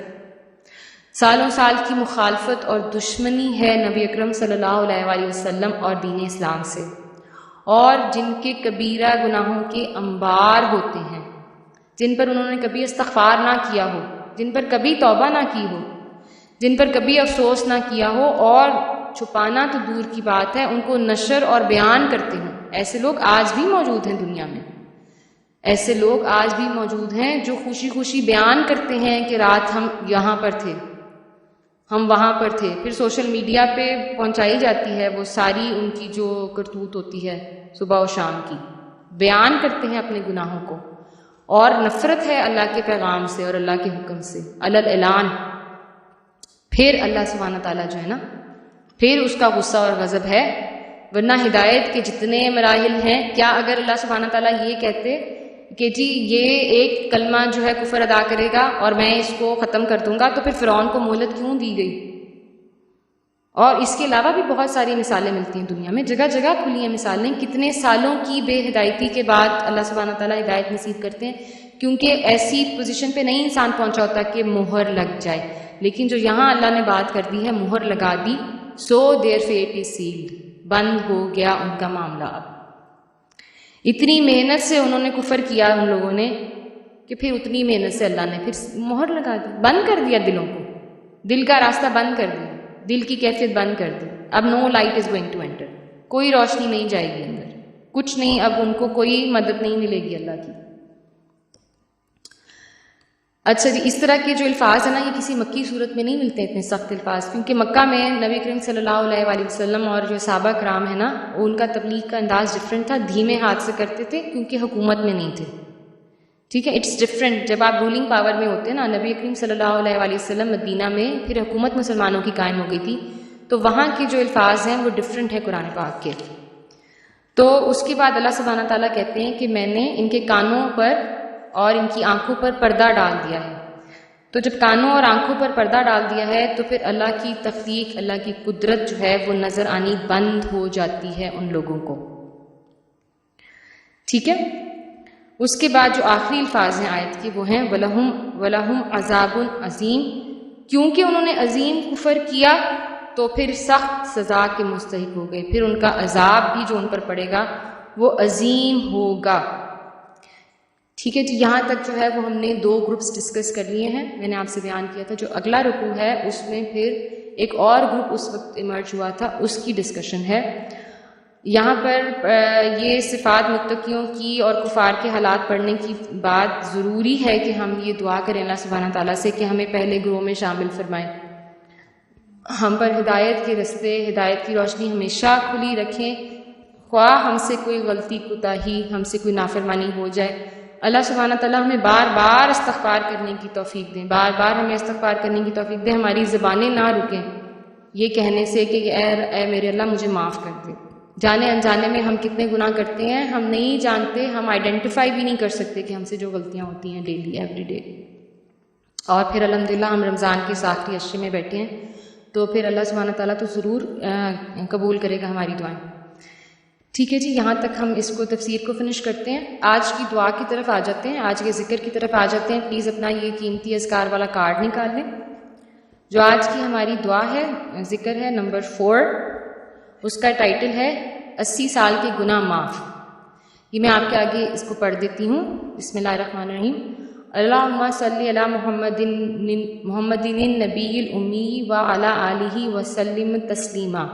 سالوں سال کی مخالفت اور دشمنی ہے نبی اکرم صلی اللہ علیہ وآلہ وسلم اور دین اسلام سے. اور جن کے کبیرہ گناہوں کے انبار ہوتے ہیں، جن پر انہوں نے کبھی استغفار نہ کیا ہو، جن پر کبھی توبہ نہ کی ہو، جن پر کبھی افسوس نہ کیا ہو، اور چھپانا تو دور کی بات ہے ان کو نشر اور بیان کرتے ہیں. ایسے لوگ آج بھی موجود ہیں دنیا میں، ایسے لوگ آج بھی موجود ہیں جو خوشی خوشی بیان کرتے ہیں کہ رات ہم یہاں پر تھے، ہم وہاں پر تھے. پھر سوشل میڈیا پہ پہنچائی جاتی ہے وہ ساری ان کی جو کرتوت ہوتی ہے صبح و شام کی، بیان کرتے ہیں اپنے گناہوں کو. اور نفرت ہے اللہ کے پیغام سے اور اللہ کے حکم سے علل اعلان. پھر اللہ سبحانہ تعالیٰ جو ہے نا، پھر اس کا غصہ اور غضب ہے. ورنہ ہدایت کے جتنے مراحل ہیں، کیا اگر اللہ سبحانہ تعالیٰ یہ کہتے کہ جی یہ ایک کلمہ جو ہے کفر ادا کرے گا اور میں اس کو ختم کر دوں گا، تو پھر فرعون کو مہلت کیوں دی گئی؟ اور اس کے علاوہ بھی بہت ساری مثالیں ملتی ہیں دنیا میں، جگہ جگہ کھلی ہیں مثالیں. کتنے سالوں کی بے ہدایتی کے بعد اللہ سبحانہ تعالیٰ ہدایت نصیب کرتے ہیں، کیونکہ ایسی پوزیشن پہ نہیں انسان پہنچا ہوتا کہ مہر لگ جائے. لیکن جو یہاں اللہ نے بات کر دی ہے، مہر لگا دی، سو دیر فیٹ از سیلڈ، بند ہو گیا ان کا معاملہ. اب اتنی محنت سے انہوں نے کفر کیا ان لوگوں نے کہ پھر اتنی محنت سے اللہ نے پھر مہر لگا دی، بند کر دیا دلوں کو، دل کا راستہ بند کر دیا، دل کی کیفیت بند کر دی. اب no light is going to enter, کوئی روشنی نہیں جائے گی اندر، کچھ نہیں. اب ان کو کوئی مدد نہیں ملے گی اللہ کی. اچھا جی، اس طرح کے جو الفاظ ہیں نا، یہ کسی مکی صورت میں نہیں ملتے اتنے سخت الفاظ، کیونکہ مکہ میں نبی کریم صلی اللہ علیہ وآلہ وسلم اور جو صحابہ کرام ہیں نا، ان کا تبلیغ کا انداز ڈفرینٹ تھا، دھیمے ہاتھ سے کرتے تھے کیونکہ حکومت میں نہیں تھے. ٹھیک ہے، اٹس ڈفرینٹ. جب آپ رولنگ پاور میں ہوتے ہیں نا، نبی کریم صلی اللہ علیہ وآلہ وسلم مدینہ میں پھر حکومت مسلمانوں کی قائم ہو گئی تھی، تو وہاں کے جو الفاظ ہیں وہ ڈفرینٹ ہے قرآن پاک کے. تو اس کے بعد اللہ سبحانہ تعالیٰ کہتے ہیں کہ میں نے ان کے کانوں پر اور ان کی آنکھوں پر پردہ ڈال دیا ہے. تو جب کانوں اور آنکھوں پر پردہ ڈال دیا ہے تو پھر اللہ کی تخلیق، اللہ کی قدرت جو ہے وہ نظر آنی بند ہو جاتی ہے ان لوگوں کو. ٹھیک ہے. اس کے بعد جو آخری الفاظ ہیں آیت کے وہ ہیں وَلَهُمْ عَذَابٌ عَظِيمٌ. کیونکہ انہوں نے عظیم کفر کیا تو پھر سخت سزا کے مستحق ہو گئے، پھر ان کا عذاب بھی جو ان پر پڑے گا وہ عظیم ہوگا. ٹھیک ہے جی. یہاں تک جو ہے وہ ہم نے 2 گروپس ڈسکس کر لیے ہیں. میں نے آپ سے بیان کیا تھا جو اگلا رکوع ہے اس میں پھر ایک اور گروپ اس وقت ایمرج ہوا تھا، اس کی ڈسکشن ہے. یہاں پر یہ صفات متقیوں کی اور کفار کے حالات پڑھنے کی بات ضروری ہے کہ ہم یہ دعا کریں اللہ سبحانہ تعالیٰ سے کہ ہمیں پہلے گروہ میں شامل فرمائیں، ہم پر ہدایت کے رستے، ہدایت کی روشنی ہمیشہ کھلی رکھیں، خواہ ہم سے کوئی غلطی کوتاہی، ہم سے کوئی نافرمانی ہو جائے. اللہ سبحانہ تعالیٰ ہمیں بار بار استغفار کرنے کی توفیق دیں، بار بار ہمیں استغفار کرنے کی توفیق دیں، ہماری زبانیں نہ رکیں یہ کہنے سے کہ اے میرے اللہ مجھے معاف کر دے. جانے انجانے میں ہم کتنے گناہ کرتے ہیں ہم نہیں جانتے، ہم آئیڈینٹیفائی بھی نہیں کر سکتے کہ ہم سے جو غلطیاں ہوتی ہیں ڈیلی ایوری ڈے. اور پھر الحمدللہ ہم رمضان کے آخری عشرے میں بیٹھے ہیں تو پھر اللہ سبحانہ تعالیٰ تو ضرور قبول کرے گا ہماری دعائیں. ٹھیک ہے جی. یہاں تک ہم اس کو تفسیر کو فنش کرتے ہیں. آج کی دعا کی طرف آ جاتے ہیں، آج کے ذکر کی طرف آ جاتے ہیں. پلیز اپنا یہ قیمتی اذکار والا کارڈ نکال لیں. جو آج کی ہماری دعا ہے، ذکر ہے نمبر 4، اس کا ٹائٹل ہے 80 سال کے گناہ معاف. یہ میں آپ کے آگے اس کو پڑھ دیتی ہوں. بسم اللہ الرحمن الرحیم. اللہم صلی علی محمد النبی الامی وعلی آلہ وسلم تسلیما.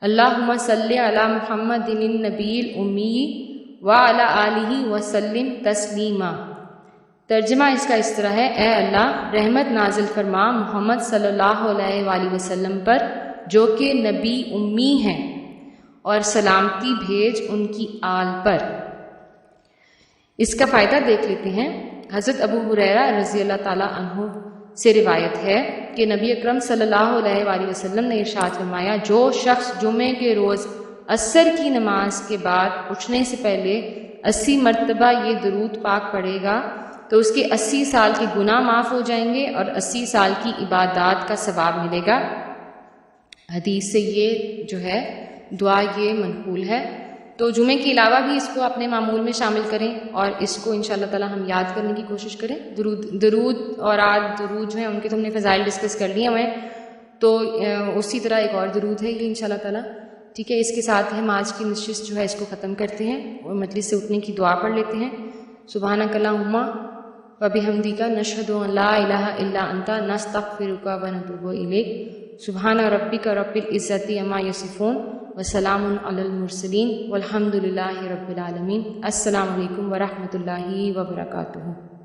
اللہم صلی علی محمد النبی الامی وعلی آلہ وسلم تسلیما. ترجمہ اس کا اس طرح ہے، اے اللہ رحمت نازل فرما محمد صلی اللہ علیہ وآلہ وسلم پر جو کہ نبی امی ہیں، اور سلامتی بھیج ان کی آل پر. اس کا فائدہ دیکھ لیتے ہیں. حضرت ابو ہریرہ رضی اللہ تعالیٰ عنہ سے روایت ہے کہ نبی اکرم صلی اللہ علیہ وآلہ وسلم نے ارشاد فرمایا، جو شخص جمعے کے روز عصر کی نماز کے بعد اٹھنے سے پہلے 80 مرتبہ یہ درود پاک پڑھے گا تو اس کے 80 سال کے گناہ معاف ہو جائیں گے اور 80 سال کی عبادات کا ثواب ملے گا. حدیث سے یہ جو ہے دعا یہ منقول ہے. تو جمعے کے علاوہ بھی اس کو اپنے معمول میں شامل کریں اور اس کو انشاءاللہ تعالی ہم یاد کرنے کی کوشش کریں. درود اور درود جو ہیں ان کے تو ہم نے فضائل ڈسکس کر لیے ہوئے ہیں، تو اسی طرح ایک اور درود ہے یہ انشاءاللہ تعالی. ٹھیک ہے. اس کے ساتھ ہم آج کی نشست جو ہے اس کو ختم کرتے ہیں اور مجلس سے اٹھنے کی دعا پڑھ لیتے ہیں. سبحانک اللہم وبحمدک نشہد ان لا الہ الا انت نستغفرک ونتوب الیک. سبحان ربک رب العزت عما یصفون وسلام علی المرسلین والحمد للہ رب العالمین. السلام علیکم ورحمۃ اللہ وبرکاتہ.